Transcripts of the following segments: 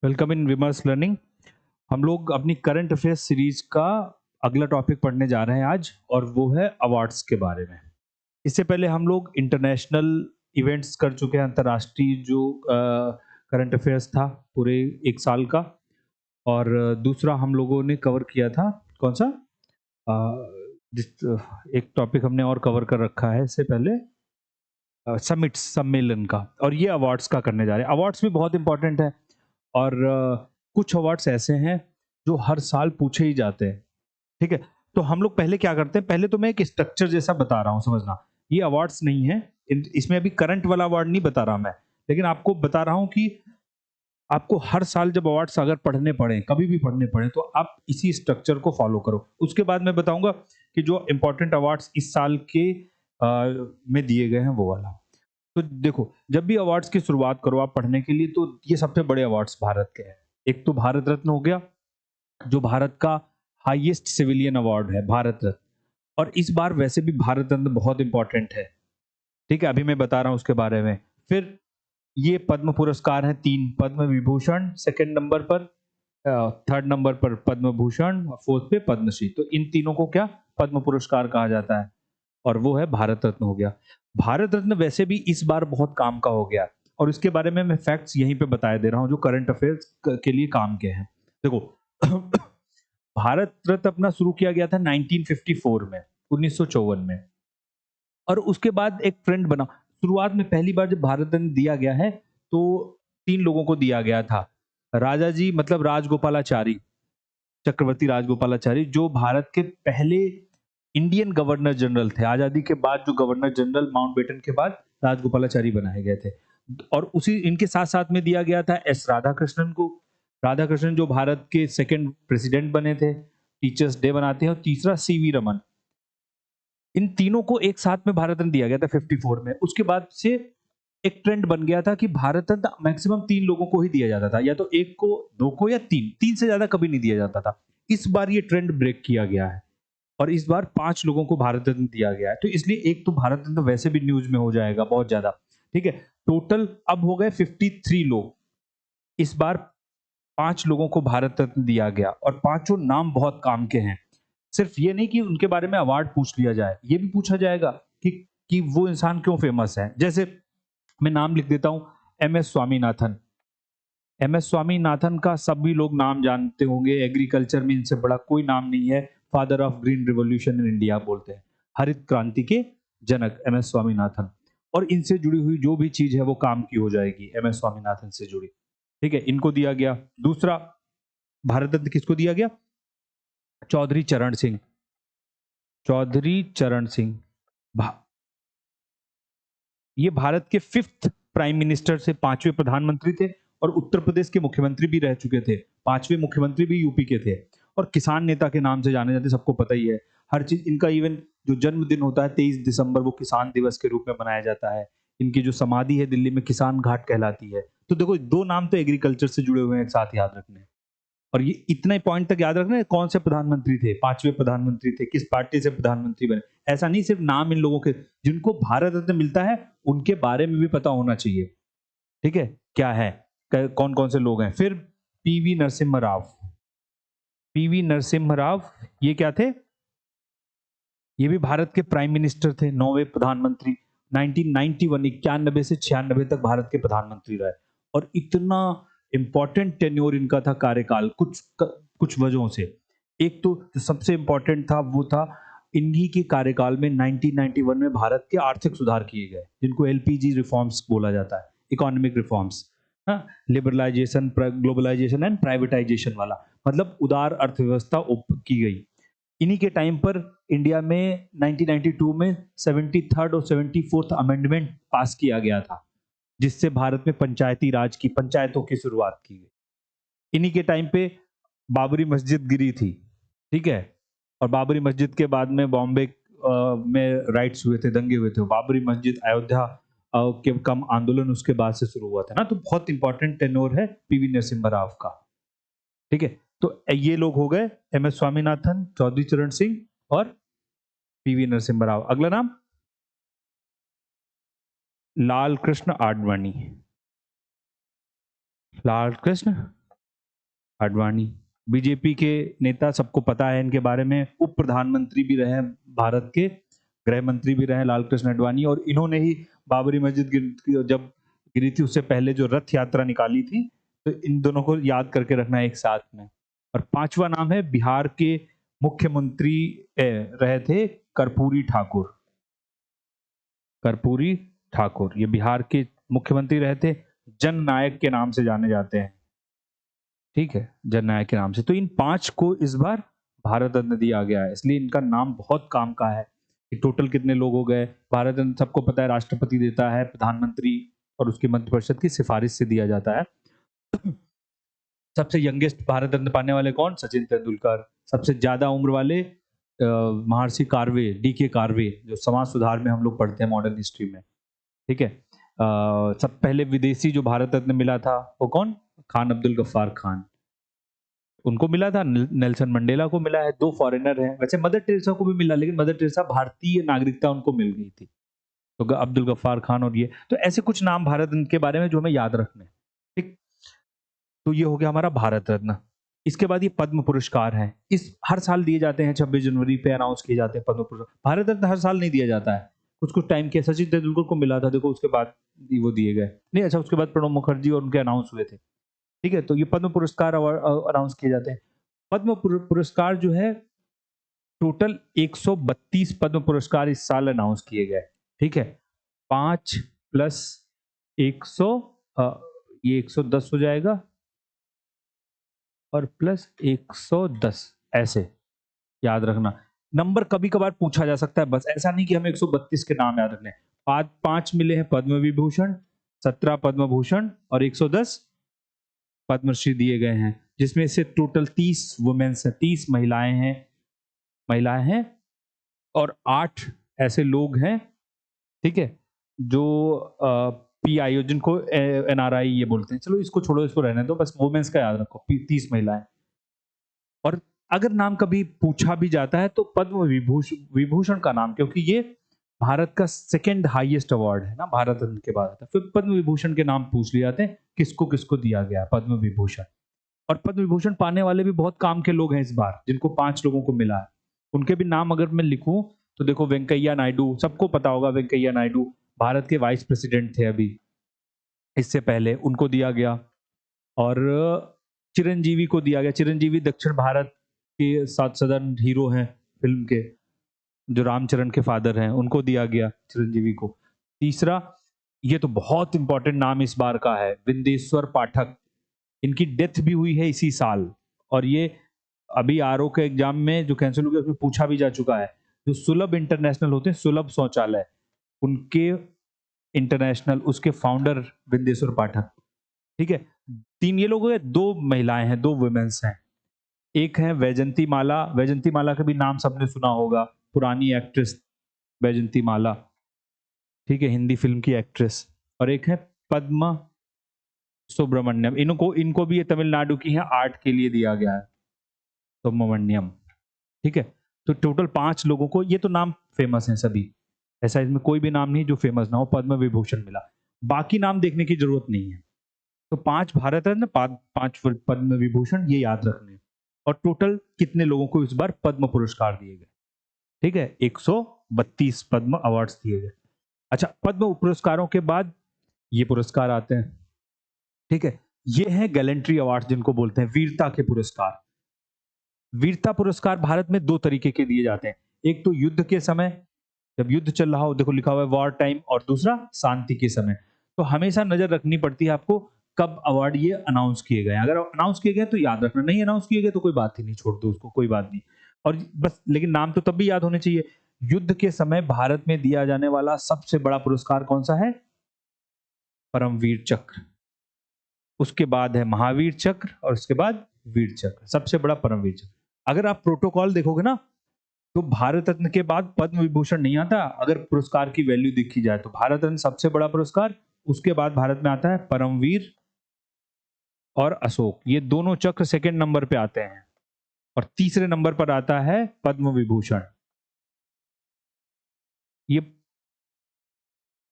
Welcome in विमर्स learning. हम लोग अपनी करंट अफेयर्स सीरीज का अगला टॉपिक पढ़ने जा रहे हैं आज, और वो है अवार्ड्स के बारे में। इससे पहले हम लोग इंटरनेशनल इवेंट्स कर चुके हैं, अंतर्राष्ट्रीय जो करंट अफेयर्स था पूरे एक साल का। और दूसरा हम लोगों ने कवर किया था कौन सा, एक टॉपिक हमने और कवर कर रखा है इससे पहले, समिट्स सम्मेलन का। और ये अवार्ड्स का करने जा रहे हैं। अवार्ड्स भी बहुत इंपॉर्टेंट है, और कुछ अवार्ड्स ऐसे हैं जो हर साल पूछे ही जाते हैं। ठीक है, तो हम लोग पहले क्या करते हैं, पहले तो मैं एक स्ट्रक्चर जैसा बता रहा हूँ, समझना। ये अवार्ड्स नहीं है, इसमें अभी करंट वाला अवार्ड नहीं बता रहा मैं, लेकिन आपको बता रहा हूँ कि आपको हर साल जब अवार्ड्स अगर पढ़ने पड़े, कभी भी पढ़ने पड़े, तो आप इसी स्ट्रक्चर को फॉलो करो। उसके बाद मैं बताऊंगा कि जो इंपॉर्टेंट अवार्ड्स इस साल के में दिए गए हैं वो वाला। तो देखो, जब भी अवार्ड्स की शुरुआत करो आप पढ़ने के लिए, तो ये सबसे बड़े अवार्ड्स भारत के हैं। एक तो भारत रत्न हो गया, जो भारत का हाईएस्ट सिविलियन अवार्ड है, भारत रत्न। और इस बार वैसे भी भारत रत्न बहुत इंपॉर्टेंट है। ठीक है, अभी मैं बता रहा हूं उसके बारे में। फिर ये पद्म पुरस्कार हैं, 3 पद्म विभूषण सेकंड नंबर पर, थर्ड नंबर पर पद्म भूषण, फोर्थ पे पद्मश्री। तो इन तीनों को क्या पद्म पुरस्कार कहा जाता है, और वो है भारत रत्न हो गया। भारत रत्न वैसे भी इस बार बहुत काम का हो गया, और इसके बारे में मैं फैक्ट्स यहीं पे बताए दे रहा हूँ जो करंट अफेयर्स के लिए काम के हैं। देखो, भारत रत्न अपना शुरू किया गया था 1954 में, 1954 में। और उसके बाद एक ट्रेंड बना। शुरुआत में पहली बार जब भारत रत्न दिया गया है, तो 3 लोगों को दिया गया था। राजा जी, मतलब राजगोपालाचारी, चक्रवर्ती राजगोपालाचारी, जो भारत के पहले इंडियन गवर्नर जनरल थे। आजादी के बाद जो गवर्नर जनरल माउंटबेटन के बाद राजगोपालाचारी बनाए गए थे। और उसी इनके साथ साथ में दिया गया था एस राधाकृष्णन को। राधाकृष्णन जो भारत के सेकंड प्रेसिडेंट बने थे, टीचर्स डे बनाते हैं। और तीसरा सीवी रमन। इन तीनों को एक साथ में भारत रत्न दिया गया था 54 में। उसके बाद से एक ट्रेंड बन गया था कि भारत रत्न मैक्सिमम 3 लोगों को ही दिया जाता था, या तो एक को, 2 को, या 3 से ज्यादा कभी नहीं दिया जाता था। इस बार ये ट्रेंड ब्रेक किया गया है, और इस बार 5 लोगों को भारत रत्न दिया गया है। तो इसलिए एक तो भारत रत्न वैसे भी न्यूज में हो जाएगा बहुत ज्यादा। ठीक है, टोटल अब हो गए 53 लोग। इस बार 5 लोगों को भारत रत्न दिया गया, और पांचों नाम बहुत काम के हैं। सिर्फ ये नहीं कि उनके बारे में अवार्ड पूछ लिया जाए, ये भी पूछा जाएगा कि वो इंसान क्यों फेमस है। जैसे मैं नाम लिख देता हूं, M S Swaminathan. M S Swaminathan का सभी लोग नाम जानते होंगे, एग्रीकल्चर में इनसे बड़ा कोई नाम नहीं है। Father of green revolution in India बोलते हैं, हरित क्रांति के जनक एम एस स्वामीनाथन। और इनसे जुड़ी हुई जो भी चीज है वो काम की हो जाएगी एम एस स्वामीनाथन से जुड़ी। ठीक है, इनको दिया गया। दूसरा, भारत रत्न किसको दिया गया? चौधरी चरण सिंह। चौधरी चरण सिंह, ये भारत के 5th प्राइम मिनिस्टर से, 5वें प्रधानमंत्री थे, और उत्तर प्रदेश के मुख्यमंत्री भी रह चुके थे। 5वें मुख्यमंत्री भी यूपी के थे, और किसान नेता के नाम से जाने जाते, सबको पता ही है। हर चीज इनका, इवन जो जन्मदिन होता है 23 दिसंबर, वो किसान दिवस के रूप में मनाया जाता है। इनकी जो समाधि है दिल्ली में, किसान घाट कहलाती है। तो देखो, 2 नाम तो एग्रीकल्चर से जुड़े हुए हैं, एक साथ याद रखने। और ये इतना पॉइंट तक याद रखना है, कौन से प्रधानमंत्री थे, 5वें प्रधानमंत्री थे, किस पार्टी से प्रधानमंत्री बने। ऐसा नहीं सिर्फ नाम इन लोगों के, जिनको भारत रत्न मिलता है उनके बारे में भी पता होना चाहिए। ठीक है, क्या है, कौन कौन से लोग हैं। फिर पीवी नरसिम्हा राव। पीवी नरसिम्हा राव, ये क्या थे? ये भी भारत के प्राइम मिनिस्टर थे, 9वें प्रधानमंत्री। 1991, 91 से 96 तक भारत के प्रधानमंत्री रहे। और इतना इंपॉर्टेंट टेन्योर इनका था, कार्यकाल, कुछ वजहों से। एक तो जो सबसे इंपॉर्टेंट था वो था, इन्हीं के कार्यकाल में 1991 में भारत के आर्थिक सुधार किए गए, जिनको एलपीजी रिफॉर्म्स बोला जाता है, इकोनॉमिक रिफॉर्म्स। हाँ, लिबरलाइजेशन, ग्लोबलाइजेशन एंड प्राइवेटाइजेशन वाला, मतलब उदार अर्थव्यवस्था की गई। इन्हीं के टाइम पर इंडिया में 1992 में 73rd और 74th अमेंडमेंट पास किया गया था, जिससे भारत में पंचायती राज की, पंचायतों की शुरुआत की गई। इन्हीं के टाइम पे बाबरी मस्जिद गिरी थी। ठीक है, और बाबरी मस्जिद के बाद में बॉम्बे में राइट्स हुए थे, दंगे हुए थे। बाबरी मस्जिद, अयोध्या के कम आंदोलन उसके बाद से शुरू हुआ था ना। तो बहुत इंपॉर्टेंट टेन्योर है पीवी नरसिम्हा राव का। ठीक है, तो ये लोग हो गए, एम एस स्वामीनाथन, चौधरी चरण सिंह और पीवी नरसिम्हा राव। अगला नाम, लाल कृष्ण आडवाणी। लाल कृष्ण आडवाणी बीजेपी के नेता, सबको पता है इनके बारे में, उप प्रधानमंत्री भी रहे हैं भारत के, गृह मंत्री भी रहे लाल कृष्ण आडवाणी, और इन्होंने ही बाबरी मस्जिद जब गिरी थी उससे पहले जो रथ यात्रा निकाली थी, तो इन दोनों को याद करके रखना एक साथ में। और पांचवा नाम है, बिहार के मुख्यमंत्री रहे थे कर्पूरी ठाकुर। कर्पूरी ठाकुर ये बिहार के मुख्यमंत्री रहे थे, जननायक के नाम से जाने जाते हैं। ठीक है, जननायक के नाम से। तो इन पांच को इस बार भारत रत्न दिया गया है, इसलिए इनका नाम बहुत काम का है। कि टोटल कितने लोग हो गए भारत रत्न, सबको पता है, राष्ट्रपति देता है, प्रधानमंत्री और उसकी मंत्रिपरिषद की सिफारिश से दिया जाता है। सबसे यंगेस्ट भारत रत्न पाने वाले कौन? सचिन तेंदुलकर। सबसे ज्यादा उम्र वाले महर्षि कार्वे, डी.के. कार्वे, जो समाज सुधार में हम लोग पढ़ते हैं मॉडर्न हिस्ट्री में। ठीक है। सब पहले विदेशी जो भारत रत्न मिला था वो कौन? खान अब्दुल गफ्फार खान, उनको मिला था। नेल्सन मंडेला को मिला है, दो फॉरेनर हैं। वैसे मदर टेरेसा को भी मिला, लेकिन मदर टेरेसा भारतीय नागरिकता उनको मिल गई थी। तो अब्दुल गफ्फार खान और ये, तो ऐसे कुछ नाम भारत रत्न के बारे में जो हमें याद रखने हैं। ठीक, तो ये हो गया हमारा भारत रत्न। इसके बाद ये पद्म पुरस्कार हैं, इस हर साल दिए जाते हैं, 26 जनवरी पे अनाउंस किए जाते हैं पद्म पुरस्कार। भारत रत्न हर साल नहीं दिया जाता है, कुछ कुछ टाइम के। सचिन तेंदुलकर को मिला था, देखो उसके बाद वो दिए गए नहीं। अच्छा, उसके बाद प्रणब मुखर्जी और उनके अनाउंस हुए थे। ठीक है, तो ये पद्म पुरस्कार अनाउंस किए जाते हैं। पद्म पुरस्कार जो है, टोटल 132 पद्म पुरस्कार इस साल अनाउंस किए गए। ठीक है, 5 प्लस 100, ये 110 हो जाएगा, और प्लस 110, ऐसे याद रखना। नंबर कभी कभार पूछा जा सकता है, बस ऐसा नहीं कि हमें 132 के नाम याद रखने। पांच मिले हैं पद्म विभूषण, 17 पद्म भूषण और 110 पद्मश्री दिए गए हैं, जिसमें से टोटल 30 वुमेन्स हैं, 30 महिलाएं हैं, और 8 ऐसे लोग हैं, ठीक है, जो PIO, जिनको NRI ये बोलते हैं। चलो इसको छोड़ो, इसको रहने दो, बस वुमेन्स का याद रखो, 30 महिलाएं। और अगर नाम कभी पूछा भी जाता है तो पद्म विभूषण का नाम, क्योंकि ये भारत का सेकंड हाईएस्ट अवार्ड है ना, भारत रत्न के बाद आता है। फिर पद्म विभूषण के नाम पूछ लिए जाते हैं, किसको किसको दिया गया पद्म विभूषण। और पद्म विभूषण पाने वाले भी बहुत काम के लोग हैं इस बार, जिनको 5 लोगों को मिला है। उनके भी नाम अगर मैं लिखूं तो देखो, वेंकैया नायडू, सबको पता होगा, वेंकैया नायडू भारत के वाइस प्रेसिडेंट थे अभी, इससे पहले उनको दिया गया। और चिरंजीवी को दिया गया। चिरंजीवी दक्षिण भारत के साथ सदर्न हीरो हैं फिल्म के, जो रामचरण के फादर हैं, उनको दिया गया चिरंजीवी को। तीसरा, ये तो बहुत इंपॉर्टेंट नाम इस बार का है, विंदेश्वर पाठक। इनकी डेथ भी हुई है इसी साल, और ये अभी RO के एग्जाम में जो कैंसिल हो गया उसमें पूछा भी जा चुका है। जो सुलभ इंटरनेशनल होते हैं, सुलभ शौचालय, उनके इंटरनेशनल, उसके फाउंडर विंदेश्वर पाठक। ठीक है, 3 ये लोग हैं, 2 महिलाएं हैं, 2 वुमेन्स हैं। एक है वैजंती माला, वैजंती माला का भी नाम सबने सुना होगा, पुरानी एक्ट्रेस वैजंती माला, ठीक है, हिंदी फिल्म की एक्ट्रेस। और एक है पद्मा सुब्रमण्यम, इनको भी ये तमिलनाडु की है, आर्ट के लिए दिया गया है, सुब्रमण्यम। ठीक है, तो टोटल 5 लोगों को, ये तो नाम फेमस हैं सभी, ऐसा इसमें कोई भी नाम नहीं जो फेमस ना हो, पद्म विभूषण मिला। बाकी नाम देखने की जरूरत नहीं है। तो 5 भारत रत्न, 5 पद्म विभूषण, ये याद रखने। और टोटल कितने लोगों को इस बार पद्म पुरस्कार दिए गए? ठीक है, 132 पद्म अवार्ड्स दिए गए। अच्छा, पद्म पुरस्कारों के बाद ये पुरस्कार आते हैं। ठीक है, ये है गैलेंट्री अवार्ड, जिनको बोलते हैं वीरता के पुरस्कार। वीरता पुरस्कार भारत में 2 तरीके के दिए जाते हैं। एक तो युद्ध के समय, जब युद्ध चल रहा हो, देखो लिखा हुआ है वॉर टाइम, और दूसरा शांति के समय। तो हमेशा नजर रखनी पड़ती है आपको, कब अवार्ड ये अनाउंस किए गए। अगर अनाउंस किए गए तो याद रखना, नहीं अनाउंस किए गए तो कोई बात ही नहीं, छोड़ दो उसको, कोई बात नहीं। और बस, लेकिन नाम तो तब भी याद होने चाहिए। युद्ध के समय भारत में दिया जाने वाला सबसे बड़ा पुरस्कार कौन सा है? परमवीर चक्र। उसके बाद है महावीर चक्र, और उसके बाद वीर चक्र। सबसे बड़ा परमवीर चक्र। अगर आप प्रोटोकॉल देखोगे ना, तो भारत रत्न के बाद पद्म विभूषण नहीं आता। अगर पुरस्कार की वैल्यू देखी जाए तो भारत रत्न सबसे बड़ा पुरस्कार, उसके बाद भारत में आता है परमवीर और अशोक, ये दोनों चक्र सेकंड नंबर पे आते हैं। और तीसरे नंबर पर आता है पद्म विभूषण। ये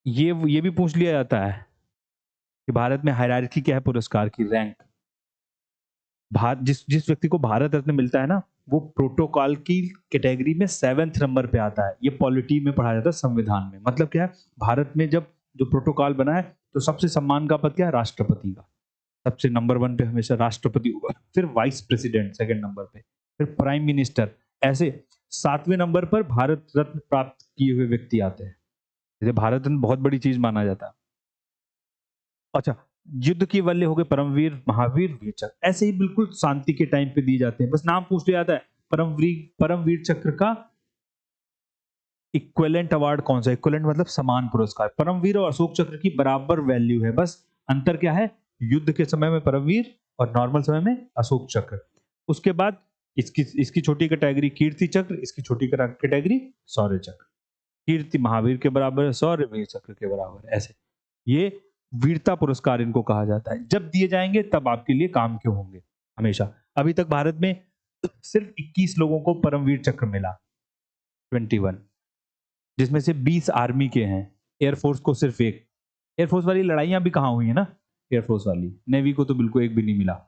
ये भी पूछ लिया जाता है कि भारत में हायरार्की क्या है पुरस्कार की, रैंक। जिस जिस व्यक्ति को भारत रत्न मिलता है ना, वो प्रोटोकॉल की कैटेगरी में 7th नंबर पे आता है। ये पॉलिटी में पढ़ा जाता है संविधान में। मतलब क्या है, भारत में जब जो प्रोटोकॉल बना है तो सबसे सम्मान का पद क्या है, राष्ट्रपति का। सबसे नंबर 1 पे हमेशा राष्ट्रपति होगा, फिर वाइस प्रेसिडेंट सेकंड नंबर पे, फिर प्राइम मिनिस्टर, ऐसे 7वें नंबर पर भारत रत्न प्राप्त किए हुए व्यक्ति आते हैं। जैसे भारत रत्न बहुत बड़ी चीज माना जाता है। अच्छा, युद्ध की वल्य हो गए परमवीर, महावीर, वीर चक्र, ऐसे ही बिल्कुल शांति के टाइम पे दिए जाते हैं। बस नाम पूछ लिया जाता है। परमवीर चक्र का इक्विवेलेंट अवार्ड कौन सा? इक्विवेलेंट मतलब समान पुरस्कार। परमवीर और अशोक चक्र की बराबर वैल्यू है, बस अंतर क्या है, युद्ध के समय में परमवीर और नॉर्मल समय में अशोक चक्र। उसके बाद इसकी इसकी छोटी कैटेगरी कीर्ति चक्र, इसकी छोटी कैटेगरी शौर्य चक्र। कीर्ति महावीर के बराबर है, शौर्य वीर चक्र के बराबर है। ऐसे ये वीरता पुरस्कार इनको कहा जाता है। जब दिए जाएंगे तब आपके लिए काम के होंगे हमेशा। अभी तक भारत में सिर्फ 21 लोगों को परमवीर चक्र मिला, 21, जिसमें से 20 आर्मी के हैं, एयरफोर्स को सिर्फ एक। एयरफोर्स वाली लड़ाइयां भी कहाँ हुई है ना, एयरफोर्स वाली। नेवी को तो बिल्कुल एक भी नहीं मिला।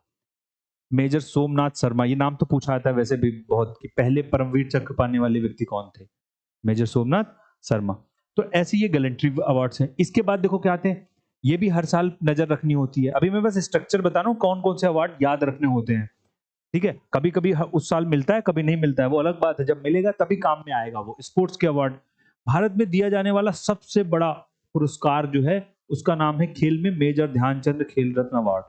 मेजर सोमनाथ शर्मा, ये नाम तो पूछा जाता है वैसे भी बहुत, कि पहले परमवीर चक्र पाने वाले व्यक्ति कौन थे, मेजर सोमनाथ शर्मा। तो ऐसे ये गैलेंट्री अवार्ड्स हैं। इसके बाद देखो क्या आते हैं, ये भी हर साल नजर रखनी होती है। अभी मैं बस स्ट्रक्चर बता रहा हूँ कौन कौन से अवार्ड याद रखने होते हैं, ठीक है। कभी कभी उस साल मिलता है, कभी नहीं मिलता है, वो अलग बात है। जब मिलेगा तभी काम में आएगा वो। स्पोर्ट्स के अवार्ड, भारत में दिया जाने वाला सबसे बड़ा पुरस्कार जो है उसका नाम है खेल में मेजर ध्यानचंद खेल रत्न अवार्ड।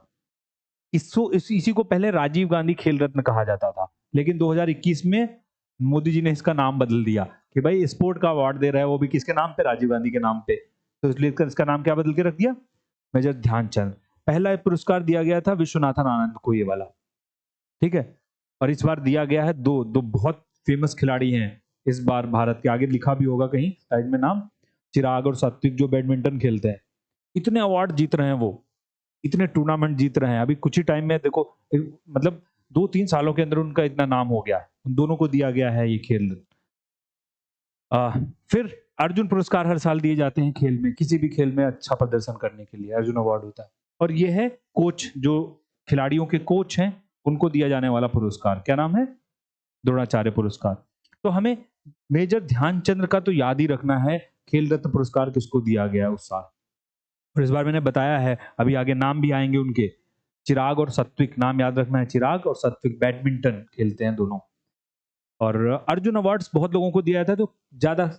इसी को पहले राजीव गांधी खेल रत्न कहा जाता था, लेकिन 2021 में मोदी जी ने इसका नाम बदल दिया कि भाई स्पोर्ट का अवार्ड दे रहा है, वो भी किसके नाम पे, राजीव गांधी के नाम पे। तो इसलिए इसका नाम क्या बदल के रख दिया, मेजर ध्यानचंद। पहला पुरस्कार दिया गया था विश्वनाथन आनंद को, ये वाला, ठीक है। और इस बार दिया गया है दो दो बहुत फेमस खिलाड़ी हैं इस बार भारत के, आगे लिखा भी होगा कहीं साइड में नाम, चिराग और सात्विक, जो बैडमिंटन खेलते हैं। इतने अवार्ड जीत रहे हैं वो, इतने टूर्नामेंट जीत रहे हैं। अभी कुछ ही टाइम में देखो, मतलब 2-3 सालों के अंदर उनका इतना नाम हो गया है। उन दोनों को दिया गया है ये खेल। फिर अर्जुन पुरस्कार हर साल दिए जाते हैं खेल में, किसी भी खेल में अच्छा प्रदर्शन करने के लिए अर्जुन अवार्ड होता है। और ये है कोच, जो खिलाड़ियों के कोच हैं उनको दिया जाने वाला पुरस्कार, क्या नाम है, द्रोणाचार्य पुरस्कार। तो हमें मेजर ध्यानचंद्र का तो याद ही रखना है, खेल रत्न पुरस्कार किसको दिया गया है उस साल। और इस बार मैंने बताया है, अभी आगे नाम भी आएंगे उनके, चिराग और सात्विक, नाम याद रखना है, चिराग और सात्विक बैडमिंटन खेलते हैं दोनों। और अर्जुन अवार्ड्स बहुत लोगों को दिया था, तो ज्यादा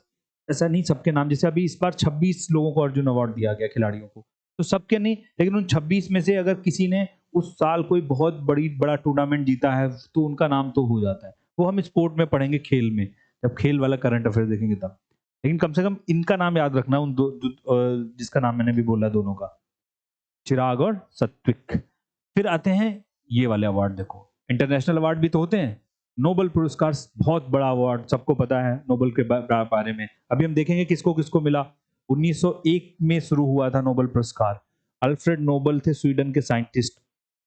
ऐसा नहीं सबके नाम, जैसे अभी इस बार 26 लोगों को अर्जुन अवार्ड दिया गया खिलाड़ियों को, तो सबके नहीं, लेकिन उन 26 में से अगर किसी ने उस साल कोई बहुत बड़ा टूर्नामेंट जीता है तो उनका नाम तो हो जाता है। वो हम स्पोर्ट में पढ़ेंगे, खेल में, जब खेल वाला करंट अफेयर देखेंगे तब। लेकिन कम से कम इनका नाम याद रखना, उन जिसका नाम मैंने भी बोला दोनों का, चिराग और सात्विक। फिर आते हैं ये वाले अवार्ड, देखो इंटरनेशनल अवार्ड भी तो होते हैं। नोबेल पुरस्कार बहुत बड़ा अवार्ड, सबको पता है नोबेल के बारे में। अभी हम देखेंगे किसको किसको मिला। 1901 में शुरू हुआ था नोबेल पुरस्कार। अल्फ्रेड नोबेल थे स्वीडन के साइंटिस्ट,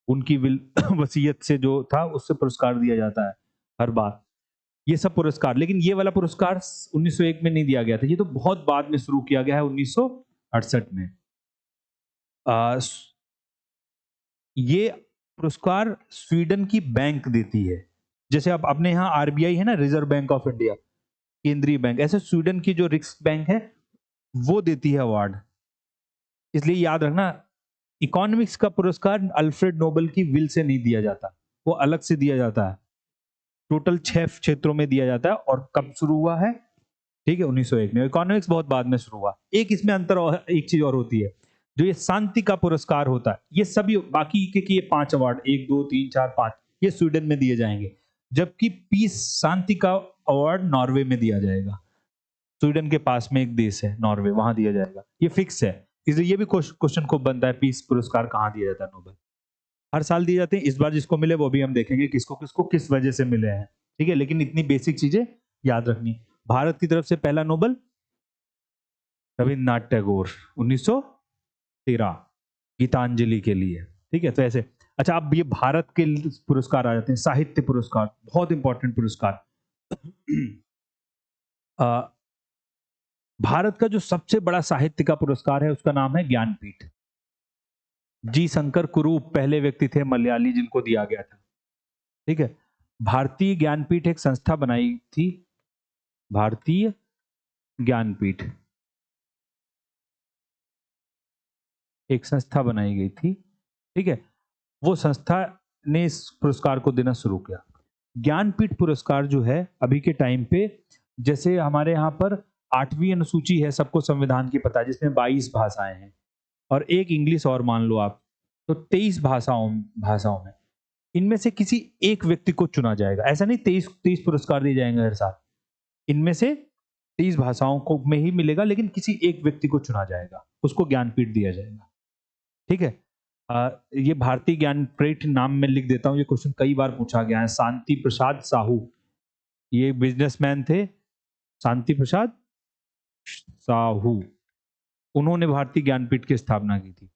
उनकी वसीयत से जो था उससे पुरस्कार दिया जाता है हर बार। ये सब पुरस्कार, लेकिन ये वाला पुरस्कार 1901 में नहीं दिया गया था, ये तो बहुत बाद में शुरू किया गया है 1968 में। ये पुरस्कार स्वीडन की बैंक देती है। जैसे अब अपने यहाँ आरबीआई है ना, रिजर्व बैंक ऑफ इंडिया, केंद्रीय बैंक, ऐसे स्वीडन की जो रिक्स बैंक है वो देती है अवार्ड। इसलिए याद रखना, इकोनॉमिक्स का पुरस्कार अल्फ्रेड नोबेल की विल से नहीं दिया जाता, वो अलग से दिया जाता है। टोटल 6 क्षेत्रों में दिया जाता है। और कब शुरू हुआ है, ठीक है, 1901 में। इकोनॉमिक्स बहुत बाद में शुरू हुआ। एक इसमें अंतर और एक चीज और होती है, जो ये शांति का पुरस्कार होता है, ये सभी बाकी के ये 5 अवार्ड, 1 2 3 4 5, ये स्वीडन में दिए जाएंगे। जबकि पीस, शांति का अवार्ड नॉर्वे में दिया जाएगा। स्वीडन के पास में एक देश है नॉर्वे, वहां दिया जाएगा, ये फिक्स है। इसलिए ये भी क्वेश्चन खूब बनता है, पीस पुरस्कार कहाँ दिया जाता है, नोबेल हर साल दिए जाते हैं। इस बार जिसको मिले वो भी हम देखेंगे किसको किसको किस वजह से मिले हैं, ठीक है। लेकिन इतनी बेसिक चीजें याद रखनी। भारत की तरफ से पहला नोबेल रविन्द्रनाथ टैगोर, 1913, गीतांजलि के लिए, ठीक है। तो ऐसे, अच्छा, अब ये भारत के पुरस्कार आ जाते हैं। साहित्य पुरस्कार बहुत इंपॉर्टेंट पुरस्कार। भारत का जो सबसे बड़ा साहित्य का पुरस्कार है उसका नाम है ज्ञानपीठ। जी शंकर कुरूप पहले व्यक्ति थे मलयाली जिनको दिया गया था। ठीक है। भारतीय ज्ञानपीठ एक संस्था बनाई थी, भारतीय ज्ञानपीठ एक संस्था बनाई गई थी, ठीक है। वो संस्था ने इस पुरस्कार को देना शुरू किया। ज्ञानपीठ पुरस्कार जो है अभी के टाइम पे, जैसे हमारे यहाँ पर 8वीं अनुसूची है, सबको संविधान की पता है, जिसमें 22 भाषाएं हैं और एक इंग्लिश और मान लो आप, तो 23 भाषाओं भाषाओं में इनमें से किसी एक व्यक्ति को चुना जाएगा। ऐसा नहीं 23 पुरस्कार दिए जाएंगे हर साल, इनमें से 23 भाषाओं को में ही मिलेगा, लेकिन किसी एक व्यक्ति को चुना जाएगा, उसको ज्ञानपीठ दिया जाएगा। ठीक है। ये भारतीय ज्ञानपीठ नाम में लिख देता हूँ, ये क्वेश्चन कई बार पूछा गया है। शांति प्रसाद साहू, ये बिजनेसमैन थे, शांति प्रसाद साहू, उन्होंने भारतीय ज्ञानपीठ की स्थापना की थी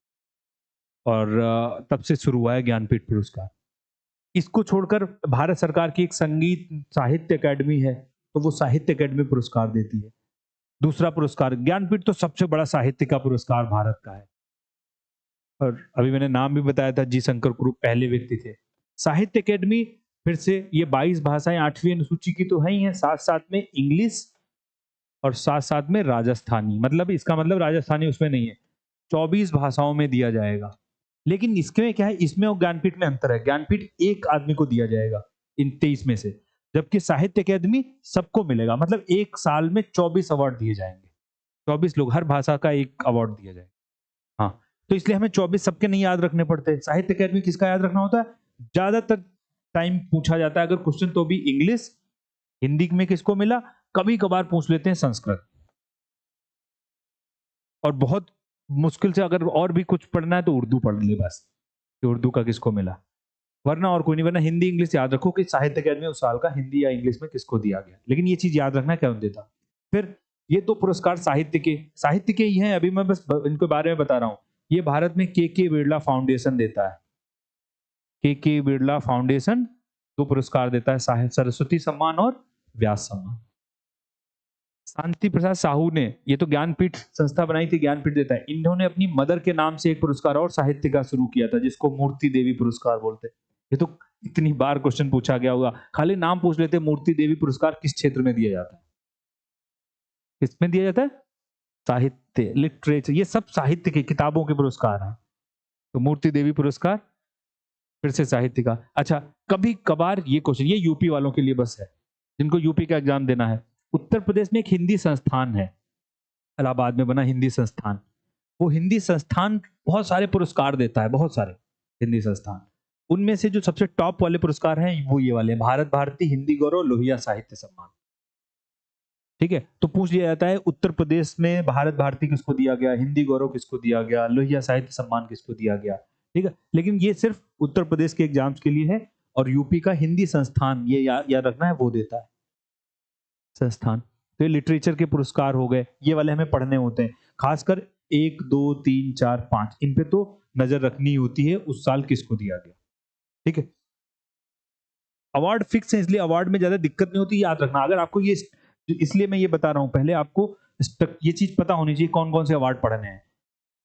और तब से शुरू हुआ है ज्ञानपीठ पुरस्कार। इसको छोड़कर भारत सरकार की एक संगीत साहित्य अकेडमी है, तो वो साहित्य अकेडमी पुरस्कार देती है। दूसरा पुरस्कार ज्ञानपीठ तो सबसे बड़ा साहित्य का पुरस्कार भारत का है, और अभी मैंने नाम भी बताया था, जी शंकर कुरुप पहले व्यक्ति थे। साहित्य अकेडमी फिर से, ये 22 भाषाएं 8वीं अनुसूची की तो है ही है, साथ साथ में इंग्लिश और साथ साथ में राजस्थानी, मतलब इसका मतलब राजस्थानी उसमें नहीं है, 24 भाषाओं में दिया जाएगा। लेकिन इसमें क्या है, इसमें और ज्ञानपीठ में अंतर है। ज्ञानपीठ एक आदमी को दिया जाएगा इन 23 में से, जबकि साहित्य अकेडमी सबको मिलेगा, मतलब एक साल में 24 अवार्ड दिए जाएंगे, 24 लोग, हर भाषा का एक अवार्ड दिया जाएगा। हाँ, तो इसलिए हमें 24 सबके नहीं याद रखने पड़ते। साहित्य अकेडमी किसका याद रखना होता है, ज्यादातर टाइम पूछा जाता है अगर क्वेश्चन तो भी इंग्लिश, हिंदी में किसको मिला, कभी कभार पूछ लेते हैं संस्कृत, और बहुत मुश्किल से अगर और भी कुछ पढ़ना है तो उर्दू पढ़ ले बस, कि उर्दू का किसको मिला, वरना और कोई नहीं। वरना हिंदी इंग्लिश याद रखो कि साहित्य अकेडमी उस साल का हिंदी या इंग्लिश में किसको दिया गया, लेकिन ये चीज याद रखना क्या देता। फिर ये तो पुरस्कार साहित्य के ही हैं, अभी मैं बस इनके बारे में बता रहा हूँ। ये भारत में के बिरला फाउंडेशन देता है, के बिरला फाउंडेशन दो पुरस्कार देता है, साहित्य सरस्वती सम्मान और व्यास सम्मान। शांति प्रसाद साहू ने, ये तो ज्ञानपीठ संस्था बनाई थी, ज्ञानपीठ देता है, इन्होंने अपनी मदर के नाम से एक पुरस्कार और साहित्य का शुरू किया था, जिसको मूर्ति देवी पुरस्कार बोलते हैं। ये तो इतनी बार क्वेश्चन पूछा गया होगा, खाली नाम पूछ लेते, मूर्ति देवी पुरस्कार किस क्षेत्र में दिया जाता है, किसमें दिया जाता है, साहित्य, लिटरेचर, ये सब साहित्य की किताबों के पुरस्कार हैं। तो मूर्ति देवी पुरस्कार फिर से साहित्य का। अच्छा, कभी कभार ये क्वेश्चन, ये यूपी वालों के लिए बस है, जिनको यूपी का एग्जाम देना है। उत्तर प्रदेश में एक हिंदी संस्थान है, इलाहाबाद में बना हिंदी संस्थान, वो हिंदी संस्थान बहुत सारे पुरस्कार देता है, बहुत सारे हिंदी संस्थान। उनमें से जो सबसे टॉप वाले पुरस्कार हैं वो ये वाले, भारत भारती, हिंदी गौरव, लोहिया साहित्य सम्मान। ठीक है, तो पूछ लिया जाता है उत्तर प्रदेश में भारत भारती किसको दिया गया, हिंदी गौरव किसको दिया गया, लोहिया साहित्य सम्मान किसको दिया गया। ठीक है, लेकिन ये सिर्फ उत्तर प्रदेश के एग्जाम्स के लिए है, और यूपी का हिंदी संस्थान, ये याद रखना है, वो देता है संस्थान। तो ये लिटरेचर के पुरस्कार हो गए, ये वाले हमें पढ़ने होते हैं, खासकर 1 2 3 4 5, इन पे तो नजर रखनी होती है उस साल किसको दिया गया। ठीक है, अवार्ड फिक्स है, इसलिए अवार्ड में ज्यादा दिक्कत नहीं होती, याद रखना। अगर आपको ये, इसलिए मैं ये बता रहा हूं, पहले आपको ये चीज पता होनी चाहिए कौन कौन से अवार्ड पढ़ने हैं,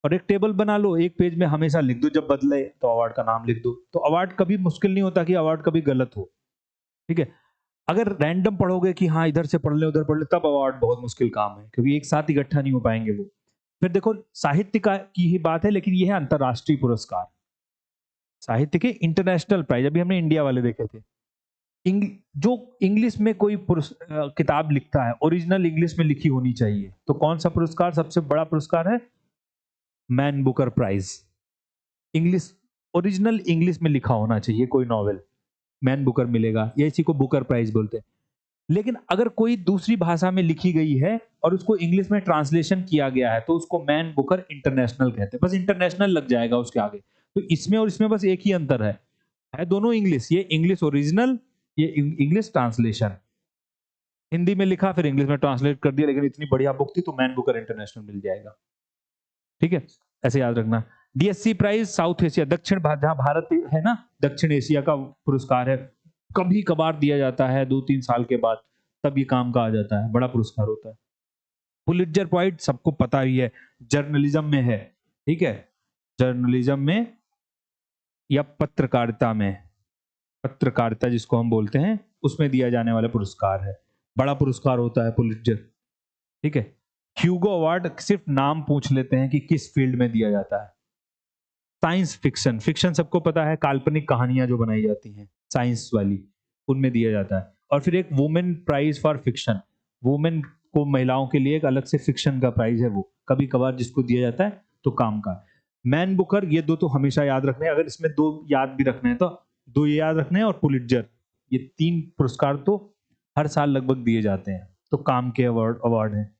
और एक टेबल बना लो, एक पेज में हमेशा लिख दो, जब बदले तो अवार्ड का नाम लिख दो, तो अवार्ड कभी मुश्किल नहीं होता कि अवार्ड कभी गलत हो। ठीक है, अगर रैंडम पढ़ोगे कि हाँ इधर से पढ़ ले उधर पढ़ ले, तब अवार्ड बहुत मुश्किल काम है, क्योंकि एक साथ इकट्ठा नहीं हो पाएंगे वो। फिर देखो, साहित्य का की ही बात है, लेकिन ये है अंतरराष्ट्रीय पुरस्कार, साहित्य के इंटरनेशनल प्राइज। अभी हमने इंडिया वाले देखे थे। जो इंग्लिश में कोई किताब लिखता है, ओरिजिनल इंग्लिश में लिखी होनी चाहिए, तो कौन सा पुरस्कार सबसे बड़ा पुरस्कार है, man Booker prize. English, original English में लिखा होना चाहिए कोई नॉवेल, मैन बुकर मिलेगा, या इसी को बुकर प्राइज बोलते हैं। लेकिन अगर कोई दूसरी भाषा में लिखी गई है और उसको इंग्लिश में ट्रांसलेशन किया गया है, तो उसको मैन बुकर इंटरनेशनल कहते हैं, बस इंटरनेशनल लग जाएगा उसके आगे। तो इसमें और इसमें बस एक ही अंतर है दोनों इंग्लिश, ये इंग्लिश ओरिजिनल, ये इंग्लिश ट्रांसलेशन, हिंदी में लिखा फिर इंग्लिश में ट्रांसलेट कर दिया, लेकिन इतनी बढ़िया बुक थी तो मैन बुकर इंटरनेशनल मिल जाएगा। ठीक है, ऐसे याद रखना। डीएससी प्राइज साउथ एशिया, दक्षिण जहां भारत है ना, दक्षिण एशिया का पुरस्कार है, कभी कभार दिया जाता है 2-3 साल के बाद, तब ये काम का आ जाता है, बड़ा पुरस्कार होता है। पुलित्जर प्राइज सबको पता ही है, जर्नलिज्म में है। ठीक है, जर्नलिज्म में या पत्रकारिता में, पत्रकारिता जिसको हम बोलते हैं, उसमें दिया जाने वाला पुरस्कार है। बड़ा पुरस्कार होता है पुलित्जर, ठीक है। ह्यूगो अवार्ड सिर्फ नाम पूछ लेते हैं कि किस फील्ड में दिया जाता है। साइंस फिक्शन, फिक्शन सबको पता है, काल्पनिक कहानियां जो बनाई जाती हैं साइंस वाली, उनमें दिया जाता है। और फिर एक women prize for fiction, women को, महिलाओं के लिए एक अलग से फिक्शन का प्राइज है, वो कभी कभार जिसको दिया जाता है तो काम का। मैन बुकर, ये दो तो हमेशा याद रखने हैं। अगर इसमें दो याद भी रखने हैं तो दो ये याद रखने हैं, और पुलित्जर, ये 3 पुरस्कार तो हर साल लगभग दिए जाते हैं, तो काम के अवार्ड अवार्ड हैं।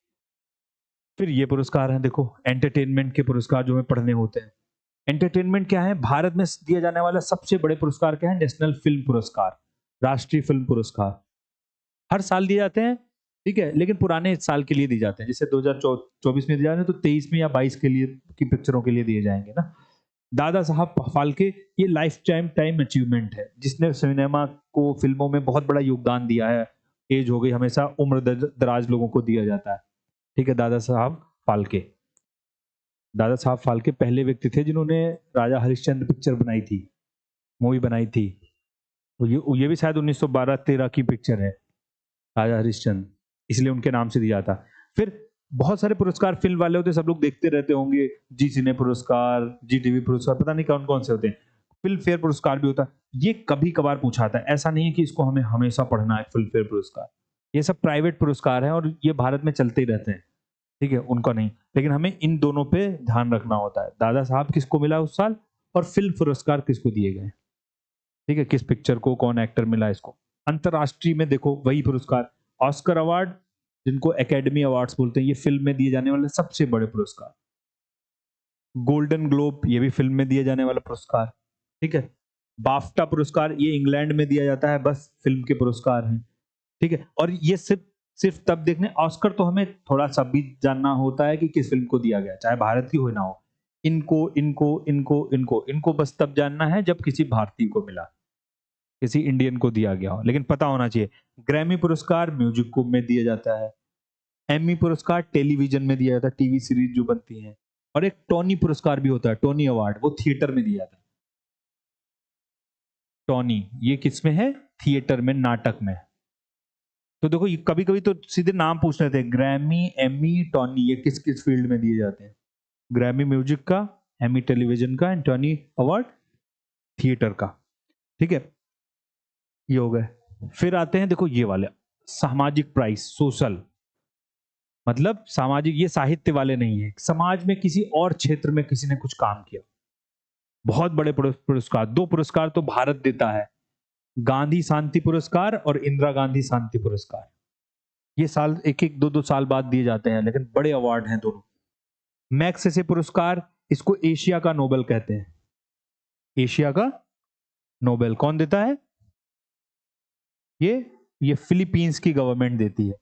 फिर ये पुरस्कार हैं, देखो एंटरटेनमेंट के पुरस्कार जो हमें पढ़ने होते हैं। एंटरटेनमेंट क्या है? भारत में दिया जाने वाला सबसे बड़े पुरस्कार क्या है? नेशनल फिल्म पुरस्कार, राष्ट्रीय फिल्म पुरस्कार। हर साल दिए जाते हैं, ठीक है, लेकिन पुराने साल के लिए दिए जाते हैं। जैसे 2024 में दिए जा रहे हैं, तो 23 में या 22 के लिए की पिक्चरों के लिए दिए जाएंगे ना। दादा साहब फाल्के, ये लाइफ टाइम अचीवमेंट है, जिसने सिनेमा को, फिल्मों में बहुत बड़ा योगदान दिया है। एज हो गई, हमेशा उम्र दराज लोगों को दिया जाता है, ठीक है। दादा साहब फाल्के, दादा साहब फाल्के पहले व्यक्ति थे जिन्होंने राजा हरिश्चंद्र पिक्चर बनाई थी, मूवी बनाई थी। तो ये भी शायद 1912-13 की पिक्चर है, राजा हरिश्चंद्र, इसलिए उनके नाम से दिया था। फिर बहुत सारे पुरस्कार फिल्म वाले होते हैं, सब लोग देखते रहते होंगे, जी सिने पुरस्कार, जी टीवी पुरस्कार, पता नहीं कौन कौन से होते हैं। फिल्म फेयर पुरस्कार भी होता है, ये कभी कभार पूछा आता है, ऐसा नहीं है कि इसको हमें हमेशा पढ़ना है। फिल्म फेयर पुरस्कार, ये सब प्राइवेट पुरस्कार है और ये भारत में चलते ही रहते हैं, ठीक है, उनका नहीं। लेकिन हमें इन दोनों पे ध्यान रखना होता है, दादा साहब किसको मिला उस साल, और फिल्म पुरस्कार किसको दिए गए, ठीक है, किस पिक्चर को कौन एक्टर मिला इसको। अंतरराष्ट्रीय में देखो वही पुरस्कार, ऑस्कर अवार्ड, जिनको एकेडमी अवार्ड्स बोलते हैं, ये फिल्म में दिए जाने वाले सबसे बड़े पुरस्कार। गोल्डन ग्लोब, ये भी फिल्म में दिए जाने वाला पुरस्कार, ठीक है। बाफ्टा पुरस्कार, ये इंग्लैंड में दिया जाता है, बस फिल्म के पुरस्कार हैं, ठीक है। और ये सिर्फ सिर्फ तब देखने, ऑस्कर तो हमें थोड़ा सा भी जानना होता है कि किस फिल्म को दिया गया, चाहे भारत की हो ना हो। इनको इनको इनको इनको इनको बस तब जानना है जब किसी भारतीय को मिला, किसी इंडियन को दिया गया हो, लेकिन पता होना चाहिए। ग्रैमी पुरस्कार म्यूजिक को में दिया जाता है। एमी पुरस्कार टेलीविजन में दिया जाता है, टीवी सीरीज जो बनती हैं। और एक टोनी पुरस्कार भी होता है, टोनी अवार्ड, वो थिएटर में दिया जाता है। टोनी, ये किस में है? थिएटर में, नाटक में। तो देखो, ये कभी कभी तो सीधे नाम पूछ रहे थे, ग्रैमी, एमी, टोनी, ये किस किस फील्ड में दिए जाते हैं? ग्रैमी म्यूजिक का, एमी टेलीविजन का, एंड टोनी अवार्ड थिएटर का, ठीक है। ये हो गए। फिर आते हैं, देखो ये वाले सामाजिक प्राइज, सोशल, मतलब सामाजिक, ये साहित्य वाले नहीं है, समाज में किसी और क्षेत्र में किसी ने कुछ काम किया। बहुत बड़े पुरस्कार, 2 पुरस्कार तो भारत देता है, गांधी शांति पुरस्कार और इंदिरा गांधी शांति पुरस्कार। ये साल एक एक दो दो साल बाद दिए जाते हैं, लेकिन बड़े अवार्ड हैं दोनों। मैग्सेसे पुरस्कार, इसको एशिया का नोबेल कहते हैं। एशिया का नोबेल कौन देता है? ये फिलीपींस की गवर्नमेंट देती है।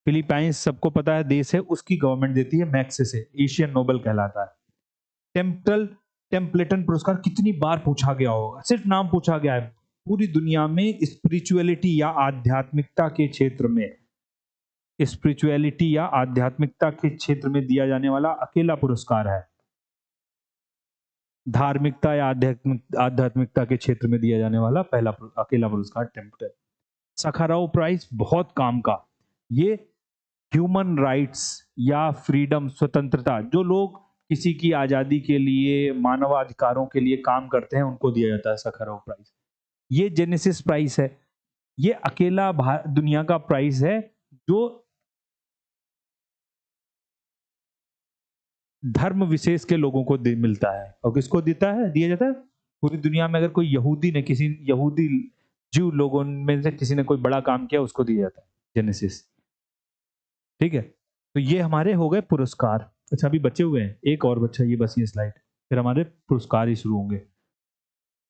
फिलीपाइंस सबको पता है देश है, उसकी गवर्नमेंट देती है मैग्सेसे, एशियन नोबेल कहलाता है। टेम्पल टेम्पलेटन पुरस्कार कितनी बार पूछा गया होगा, सिर्फ नाम पूछा गया है। पूरी दुनिया में स्पिरिचुअलिटी या आध्यात्मिकता के क्षेत्र में, स्पिरिचुअलिटी या आध्यात्मिकता के क्षेत्र में दिया जाने वाला अकेला पुरस्कार है। धार्मिकता या आध्यात्मिकता के क्षेत्र में दिया जाने वाला पहला अकेला पुरस्कार टेम्पल। सखाराव प्राइज बहुत काम का, ये ह्यूमन राइट्स या फ्रीडम, स्वतंत्रता, जो लोग किसी की आजादी के लिए, मानवाधिकारों के लिए काम करते हैं, उनको दिया जाता है सखाराव प्राइज। ये जेनेसिस प्राइज है, ये अकेला दुनिया का प्राइज है जो धर्म विशेष के लोगों को मिलता है। और किसको देता है, दिया जाता है? पूरी दुनिया में अगर कोई यहूदी ने, किसी यहूदी जीव लोगों में से किसी ने कोई बड़ा काम किया, उसको दिया जाता है जेनेसिस, ठीक है। तो ये हमारे हो गए पुरस्कार। अच्छा, अभी बचे हुए हैं, एक और बच्चा, ये बस ये स्लाइड, फिर हमारे पुरस्कार ही शुरू होंगे।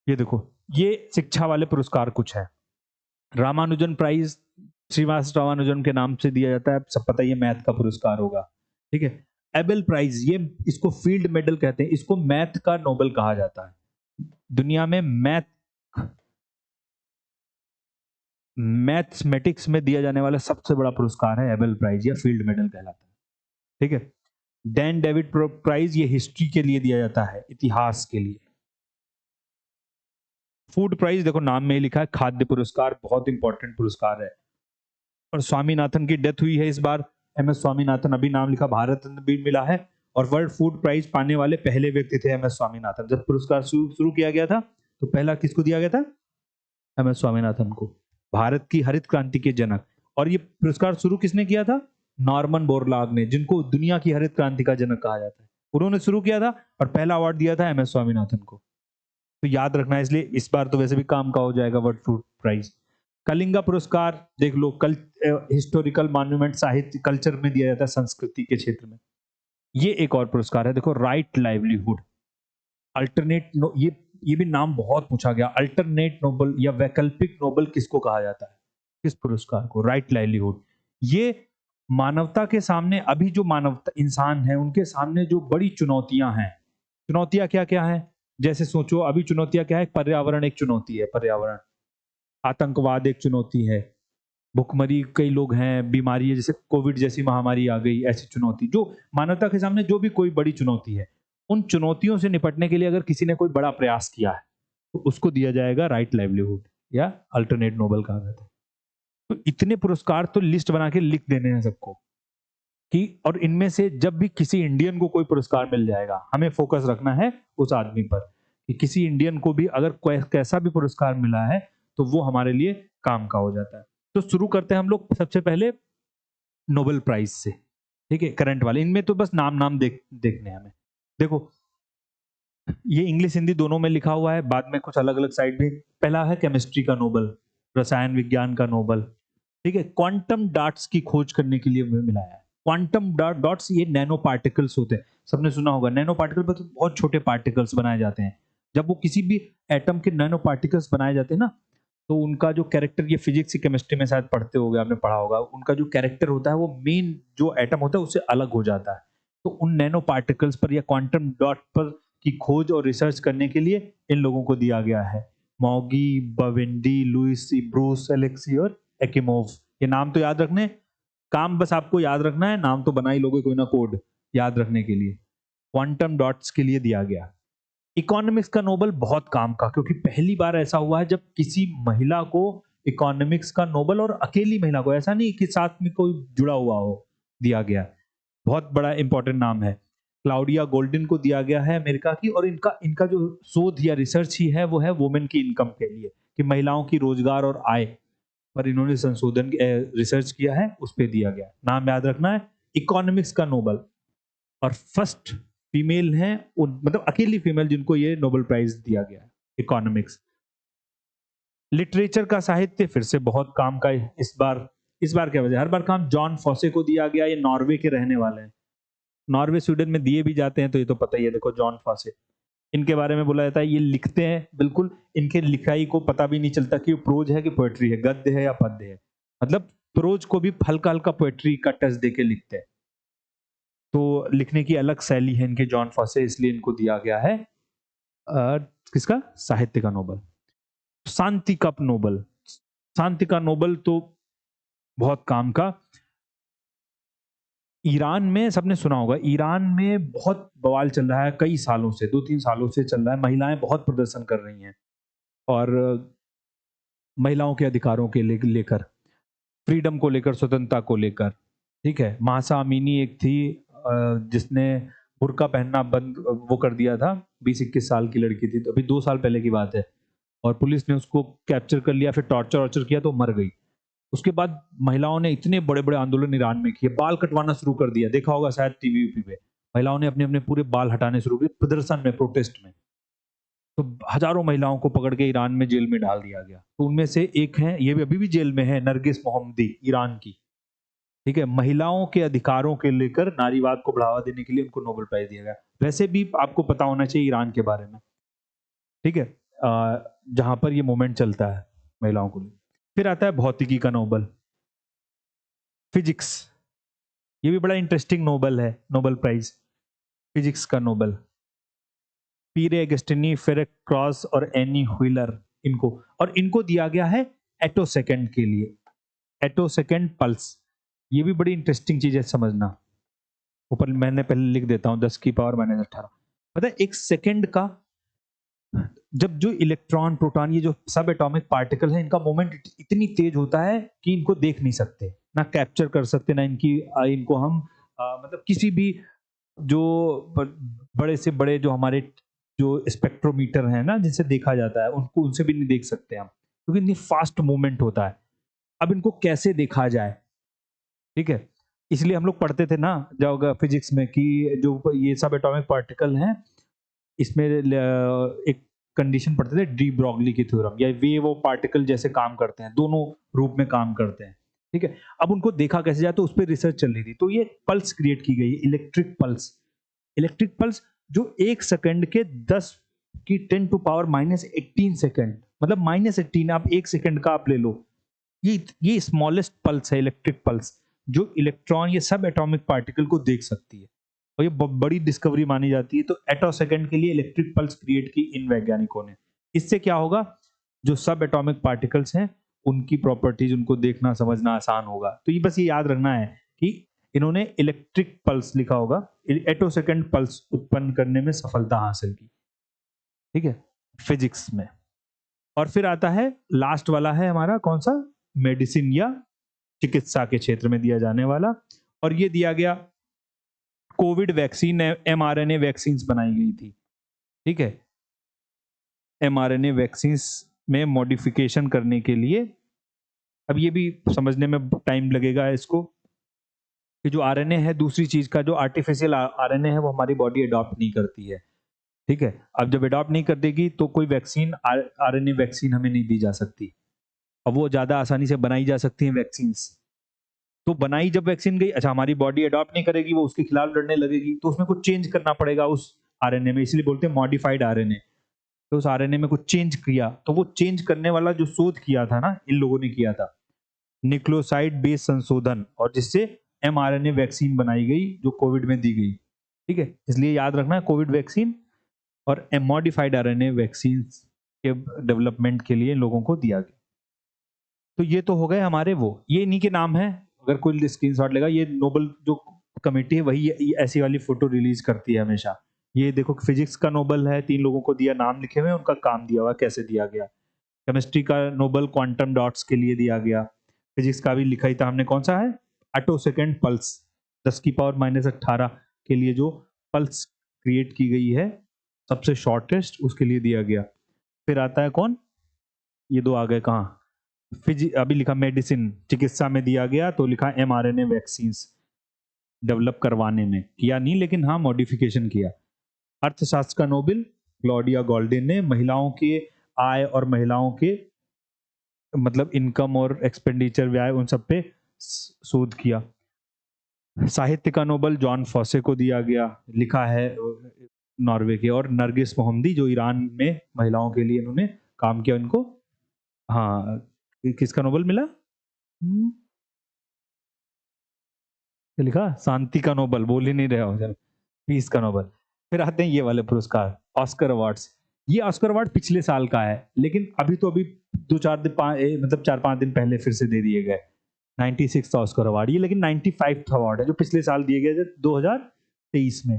ये देखो, ये शिक्षा वाले पुरस्कार कुछ है। रामानुजन प्राइज श्रीनिवास रामानुजन के नाम से दिया जाता है, सब पता है, ये मैथ का पुरस्कार होगा, ठीक है। एबेल प्राइज, ये इसको फील्ड मेडल कहते हैं, इसको मैथ का नोबेल कहा जाता है। दुनिया में मैथमेटिक्स में दिया जाने वाला सबसे बड़ा पुरस्कार है एबेल प्राइज, या फील्ड मेडल कहलाता है, ठीक है। डैन डेविड प्राइज, ये हिस्ट्री के लिए दिया जाता है, इतिहास के लिए। फूड प्राइज देखो नाम में ही लिखा है, खाद्य पुरस्कार बहुत इंपॉर्टेंट पुरस्कार है। और स्वामीनाथन की डेथ हुई है इस बार, एम एस स्वामीनाथन, अभी नाम लिखा, भारत रत्न भी मिला है। और वर्ल्ड फूड प्राइज पाने वाले पहले व्यक्ति थे एम एस स्वामीनाथन। जब पुरस्कार शुरू किया गया था तो पहला किसको दिया गया था? एम एस स्वामीनाथन को, भारत की हरित क्रांति के जनक। और ये पुरस्कार शुरू किसने किया था? नॉर्मन बोरलॉग ने, जिनको दुनिया की हरित क्रांति का जनक कहा जाता है, उन्होंने शुरू किया था और पहला अवार्ड दिया था एम एस स्वामीनाथन को। तो याद रखना है, इसलिए इस बार तो वैसे भी काम का हो जाएगा वर्ल्ड फूड प्राइज। कलिंगा पुरस्कार देख लो, हिस्टोरिकल मॉन्यूमेंट, साहित्य कल्चर में दिया जाता है, संस्कृति के क्षेत्र में। ये एक और पुरस्कार है देखो, राइट लाइवलीहुड, अल्टरनेट ये भी नाम बहुत पूछा गया, अल्टरनेट नोबल या वैकल्पिक नोबल किसको कहा जाता है? किस पुरस्कार को? Right livelihood. ये मानवता के सामने, अभी जो मानवता इंसान है उनके सामने जो बड़ी चुनौतियां हैं, चुनौतियां क्या क्या है? जैसे सोचो अभी चुनौतियां क्या है? पर्यावरण एक चुनौती है, पर्यावरण, आतंकवाद एक चुनौती है, भुखमरी कई लोग हैं, बीमारी है जैसे कोविड जैसी महामारी आ गई, ऐसी चुनौती जो मानवता के सामने जो भी कोई बड़ी चुनौती है, उन चुनौतियों से निपटने के लिए अगर किसी ने कोई बड़ा प्रयास किया है तो उसको दिया जाएगा राइट लाइवलीहुड या अल्टरनेट नोबल कहा जाता है। तो इतने पुरस्कार तो लिस्ट बना के लिख देने हैं सबको कि, और इनमें से जब भी किसी इंडियन को कोई पुरस्कार मिल जाएगा, हमें फोकस रखना है उस आदमी पर कि किसी इंडियन को भी अगर कैसा भी पुरस्कार मिला है तो वो हमारे लिए काम का हो जाता है। तो शुरू करते हैं हम लोग सबसे पहले नोबेल प्राइज से, ठीक है, करंट वाले। इनमें तो बस नाम नाम देखने हैं हमें। देखो ये इंग्लिश हिंदी दोनों में लिखा हुआ है, बाद में कुछ अलग अलग साइड भी। पहला है केमिस्ट्री का नोबल, रसायन विज्ञान का नोबल, ठीक है, क्वांटम डॉट्स की खोज करने के लिए मिला है। क्वांटम डॉट्स ये नैनो पार्टिकल्स होते हैं, सबने सुना होगा नैनो पार्टिकल पर, तो बहुत छोटे पार्टिकल्स बनाए जाते हैं। जब वो किसी भी एटम के नैनो पार्टिकल्स बनाए जाते हैं ना, तो उनका जो कैरेक्टर, ये फिजिक्स की केमिस्ट्री में शायद पढ़ते होगे, आपने पढ़ा होगा, उनका जो कैरेक्टर होता है वो मेन जो एटम होता है उससे अलग हो जाता है। तो उन नैनो पार्टिकल्स पर या क्वांटम डॉट पर की खोज और रिसर्च करने के लिए इन लोगों को दिया गया है, मॉगी, बविंडी, लुइस, ब्रूस, एलेक्सी और एकिमोव। ये नाम तो याद रखने, काम बस आपको याद रखना है, नाम तो बना ही लोगे कोई ना कोड याद रखने के लिए। क्वांटम डॉट्स के लिए दिया गया। इकोनॉमिक्स का नोबल बहुत काम का, क्योंकि पहली बार ऐसा हुआ है जब किसी महिला को इकोनॉमिक्स का नोबल, और अकेली महिला को, ऐसा नहीं कि साथ में कोई जुड़ा हुआ हो, दिया गया। बहुत बड़ा इंपॉर्टेंट नाम है। क्लाउडिया गोल्डन को दिया गया है अमेरिका की, और इनका इनका जो शोध या रिसर्च ही है वो है वुमेन की इनकम के लिए, कि महिलाओं की रोजगार और आय पर इन्होंने संशोधन रिसर्च किया है, उस पर दिया गया। नाम याद रखना है, इकोनॉमिक्स का नोबल। और फर्स्ट फीमेल हैं, मतलब अकेली फीमेल जिनको ये नोबेल प्राइज दिया गया है, इकोनॉमिक्स। लिटरेचर का साहित्य फिर से बहुत काम का है इस बार क्या वजह, हर बार काम जॉन फॉसे को दिया गया। ये नॉर्वे के रहने वाले हैं, नॉर्वे स्वीडन में दिए भी जाते हैं, तो ये तो पता ही है। देखो जॉन फॉसे, इनके बारे में बोला जाता है ये लिखते हैं, बिल्कुल इनके लिखाई को पता भी नहीं चलता कि प्रोज है कि पोएट्री है, गद्य है या पद्य है। मतलब प्रोज को भी हल्का हल्का पोएट्री का टच देके लिखते हैं। तो लिखने की अलग शैली है इनके, जॉन फॉसे, इसलिए इनको दिया गया है किसका? साहित्य का नोबल। शांति कप नोबल, शांति का नोबल तो बहुत काम का। ईरान में सबने सुना होगा, ईरान में बहुत बवाल चल रहा है कई सालों से, 2-3 सालों से चल रहा है। महिलाएं बहुत प्रदर्शन कर रही हैं, और महिलाओं के अधिकारों के लेकर, फ्रीडम को लेकर, स्वतंत्रता को लेकर, ठीक है। मासा अमीनी एक थी जिसने बुर्का पहनना बंद वो कर दिया था, 20-21 साल की लड़की थी, तो अभी 2 साल पहले की बात है, और पुलिस ने उसको कैप्चर कर लिया, फिर टॉर्चर वर्चर किया तो मर गई। उसके बाद महिलाओं ने इतने बड़े बड़े आंदोलन ईरान में किए, बाल कटवाना शुरू कर दिया, देखा होगा शायद टीवी पे, महिलाओं ने अपने अपने पूरे बाल हटाने शुरू किए प्रदर्शन में, प्रोटेस्ट में। तो हजारों महिलाओं को पकड़ के ईरान में जेल में डाल दिया गया। तो उनमें से एक है, ये भी अभी भी जेल में है, नरगिस मोहम्मदी, ईरान की, ठीक है। महिलाओं के अधिकारों के लेकर, नारीवाद को बढ़ावा देने के लिए उनको नोबेल प्राइज दिया गया। वैसे भी आपको पता होना चाहिए ईरान के बारे में, ठीक है, जहां पर ये मूवमेंट चलता है महिलाओं को लिए। फिर आता है भौतिकी का नोबेल, फिजिक्स, ये भी बड़ा इंटरेस्टिंग नोबेल है, नोबेल प्राइज फिजिक्स का नोबेल। पीरे अगस्टिनी, फेरेक क्रॉस और एनी व्हीलर, इनको, और इनको दिया गया है एटो सेकंड के लिए, एटो सेकंड पल्स। ये भी बड़ी इंटरेस्टिंग चीज है समझना, ऊपर मैंने पहले लिख देता हूं, 10 की पावर -18। पता है 1 सेकंड का जब जो इलेक्ट्रॉन प्रोटॉन ये जो सब एटॉमिक पार्टिकल है इनका मोमेंट इतनी तेज होता है कि इनको देख नहीं सकते, ना कैप्चर कर सकते, ना इनको हम मतलब किसी भी जो बड़े से बड़े जो हमारे जो स्पेक्ट्रोमीटर है ना जिनसे देखा जाता है उनको उनसे भी नहीं देख सकते हम, क्योंकि इतनी फास्ट मूवमेंट होता है। अब इनको कैसे देखा जाए, ठीक है, इसलिए हम लोग पढ़ते थे ना जब फिजिक्स में कि जो ये सब एटॉमिक पार्टिकल हैं इसमें एक कंडीशन पढ़ते थे डी ब्रॉगली की थ्योरम, या वेव और पार्टिकल जैसे काम करते हैं, दोनों रूप में काम करते हैं, ठीक है। अब उनको देखा कैसे जाए, तो उस पर रिसर्च चल रही थी, तो ये पल्स क्रिएट की गई, इलेक्ट्रिक पल्स। इलेक्ट्रिक पल्स जो 1 सेकंड के 10 की 10⁻⁻18 सेकंड, मतलब -18, आप 1 सेकंड का आप ले लो, ये स्मॉलेस्ट पल्स है, इलेक्ट्रिक पल्स, जो इलेक्ट्रॉन ये सब एटॉमिक पार्टिकल को देख सकती है, और ये बड़ी डिस्कवरी मानी जाती है। तो एटो सेकंड के लिए इलेक्ट्रिक पल्स क्रिएट की इन वैज्ञानिकों ने। इससे क्या होगा, जो सब एटॉमिक पार्टिकल्स हैं उनकी प्रॉपर्टीज उनको देखना समझना आसान होगा। तो ये बस ये याद रखना है कि इन्होंने इलेक्ट्रिक पल्स लिखा होगा, एटो सेकंड पल्स उत्पन्न करने में सफलता हासिल की, ठीक है, फिजिक्स में। और फिर आता है लास्ट वाला है हमारा कौन सा, मेडिसिन या चिकित्सा के क्षेत्र में दिया जाने वाला, और ये दिया गया कोविड वैक्सीन, एमआरएनए वैक्सीन बनाई गई थी, ठीक है। एमआरएनए वैक्सीन में मॉडिफिकेशन करने के लिए, अब ये भी समझने में टाइम लगेगा इसको, कि जो आरएनए है दूसरी चीज का, जो आर्टिफिशियल आरएनए है वो हमारी बॉडी अडॉप्ट नहीं करती है, ठीक है। अब जब अडॉप्ट नहीं कर देगी तो कोई वैक्सीन, आरएनए वैक्सीन हमें नहीं दी जा सकती। अब वो ज्यादा आसानी से बनाई जा सकती है वैक्सीन, तो बनाई जब वैक्सीन गई, अच्छा हमारी बॉडी अडॉप्ट नहीं करेगी, वो उसके खिलाफ लड़ने लगेगी, तो उसमें कुछ चेंज करना पड़ेगा उस आरएनए में, इसलिए बोलते हैं मॉडिफाइड आरएनए। तो उस आरएनए में कुछ चेंज किया, तो वो चेंज करने वाला जो शोध किया था ना, इन लोगों ने किया था न्यूक्लियोसाइड बेस्ड संशोधन, और जिससे एमआरएनए वैक्सीन बनाई गई जो कोविड में दी गई, ठीक है। इसलिए याद रखना है कोविड वैक्सीन और मॉडिफाइड आरएनए वैक्सीन के डेवलपमेंट के लिए इन लोगों को दिया गया। तो ये तो हो गए हमारे वो, ये इन्हीं के नाम है, अगर कोई स्क्रीनशॉट लेगा, ये नोबल जो कमेटी है वही ऐसी वाली फोटो रिलीज करती है हमेशा। ये देखो फिजिक्स का नोबल है, 3 लोगों को दिया, नाम लिखे हुए हैं, उनका काम दिया हुआ कैसे दिया गया। केमिस्ट्री का नोबल क्वांटम डॉट्स के लिए दिया गया, फिजिक्स का भी लिखा ही था हमने, कौन सा है, एटो सेकेंड पल्स, 10⁻⁻18 के लिए जो पल्स क्रिएट की गई है सबसे शॉर्टेस्ट, उसके लिए दिया गया। फिर आता है कौन, ये दो आ गए कहाँ, अभी लिखा मेडिसिन चिकित्सा में दिया गया, तो लिखा एमआरएनए वैक्सीन डेवलप करवाने में किया नहीं, लेकिन हाँ मॉडिफिकेशन किया। अर्थशास्त्र का नोबेल क्लॉडिया गोल्डिन ने महिलाओं के आय और महिलाओं के मतलब इनकम और एक्सपेंडिचर व्यय उन सब पे शोध किया। साहित्य का नोबेल जॉन फॉसे को दिया गया, लिखा है नॉर्वे के, और नरगिस मोहम्मदी जो ईरान में महिलाओं के लिए इन्होंने काम किया, इनको हाँ किसका नोबेल मिला, लिखा शांति का नोबेल, बोल ही नहीं रहे हो, चलो पीस का नोबेल। फिर आते हैं ये वाले पुरस्कार, ऑस्कर अवार्ड्स। ये ऑस्कर अवार्ड पिछले साल का है, लेकिन अभी 2-4 दिन मतलब 4-5 दिन पहले फिर से दे दिए गए, 96 ऑस्कर अवार्ड ये, लेकिन 95 अवार्ड है जो पिछले साल दिए गए थे 2023 में,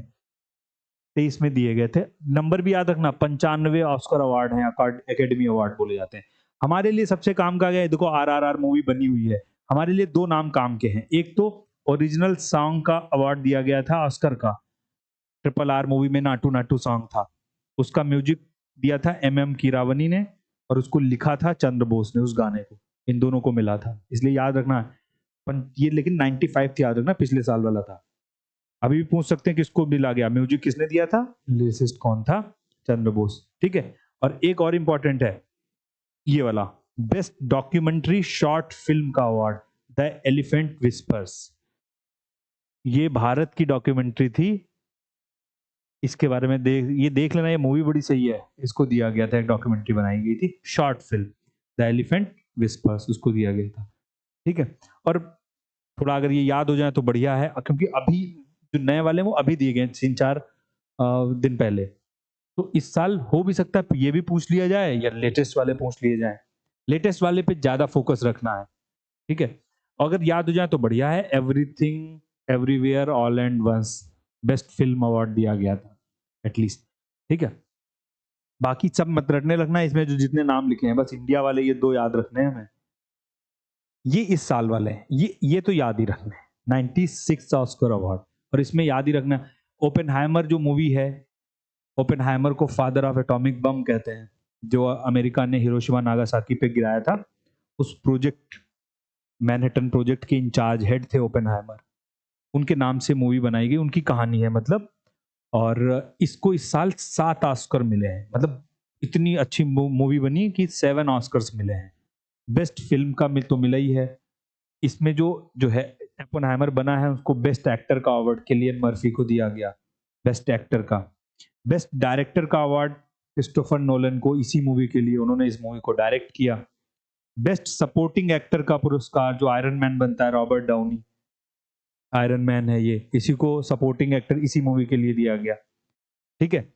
23 में दिए गए थे। नंबर भी याद रखना, 95 ऑस्कर अवार्ड हैं, एकेडमी अवार्ड बोले जाते हैं। हमारे लिए सबसे काम का गया, देखो RRR मूवी बनी हुई है, हमारे लिए 2 नाम काम के हैं, एक तो ओरिजिनल सॉन्ग का अवार्ड दिया गया था ऑस्कर का, RRR मूवी में नाटू नाटू सॉन्ग था, उसका म्यूजिक दिया था MM कीरावनी ने, और उसको लिखा था चंद्र बोस ने, उस गाने को इन दोनों को मिला था, इसलिए याद रखना। ये लेकिन 95 थी, याद रखना पिछले साल वाला था। अभी भी पूछ सकते हैं किसको मिला गया, म्यूजिक किसने दिया था, लिरिसिस्ट कौन था, चंद्र बोस, ठीक है। और एक और इंपॉर्टेंट है ये वाला, बेस्ट डॉक्यूमेंट्री शॉर्ट फिल्म का अवार्ड, द एलिफेंट विस्पर्स, ये भारत की डॉक्यूमेंट्री थी, इसके बारे में ये देख लेना, ये मूवी बड़ी सही है, इसको दिया गया था, एक डॉक्यूमेंट्री बनाई गई थी short film, the elephant whispers, उसको दिया गया था, ठीक है। और थोड़ा अगर ये याद हो जाए तो बढ़िया है, क्योंकि अभी जो नए वाले वो अभी दिए गए 3-4 दिन पहले, तो इस साल हो भी सकता है ये भी पूछ लिया जाए या लेटेस्ट वाले पूछ लिए जाए, लेटेस्ट वाले पे ज्यादा फोकस रखना है, ठीक है। अगर याद हो जाए तो बढ़िया है, everything everywhere all and once best film award दिया गया था एटलीस्ट, ठीक है। बाकी सब मत रटने लगना, इसमें जो जितने नाम लिखे हैं बस इंडिया वाले ये 2 याद रखने हैं हमें। ये इस साल वाले हैं, ये तो याद ही रखना है। 96 ऑस्कर अवार्ड, और इसमें याद ही रखना, ओपेनहाइमर जो मूवी है, ओपेनहाइमर को फादर ऑफ एटॉमिक बम कहते हैं, जो अमेरिका ने हिरोशिमा नागासाकी पे गिराया था। उस प्रोजेक्ट, मैनहट्टन प्रोजेक्ट के इंचार्ज हेड थे ओपेनहाइमर, उनके नाम से मूवी बनाई गई, उनकी कहानी है मतलब। और इसको इस साल 7 ऑस्कर मिले हैं, मतलब इतनी अच्छी मूवी बनी कि 7 ऑस्कर्स मिले हैं। बेस्ट फिल्म का मिल तो मिला ही है। इसमें जो जो है ओपेनहाइमर बना है, उसको बेस्ट एक्टर का अवार्ड किलियन मर्फी को दिया गया, बेस्ट एक्टर का। बेस्ट डायरेक्टर का अवार्ड क्रिस्टोफर नोलन को, इसी मूवी के लिए, उन्होंने इस मूवी को डायरेक्ट किया। बेस्ट सपोर्टिंग एक्टर का पुरस्कार, जो आयरन मैन बनता है, रॉबर्ट डाउनी, आयरन मैन है ये, इसी को सपोर्टिंग एक्टर इसी मूवी के लिए दिया गया। ठीक है,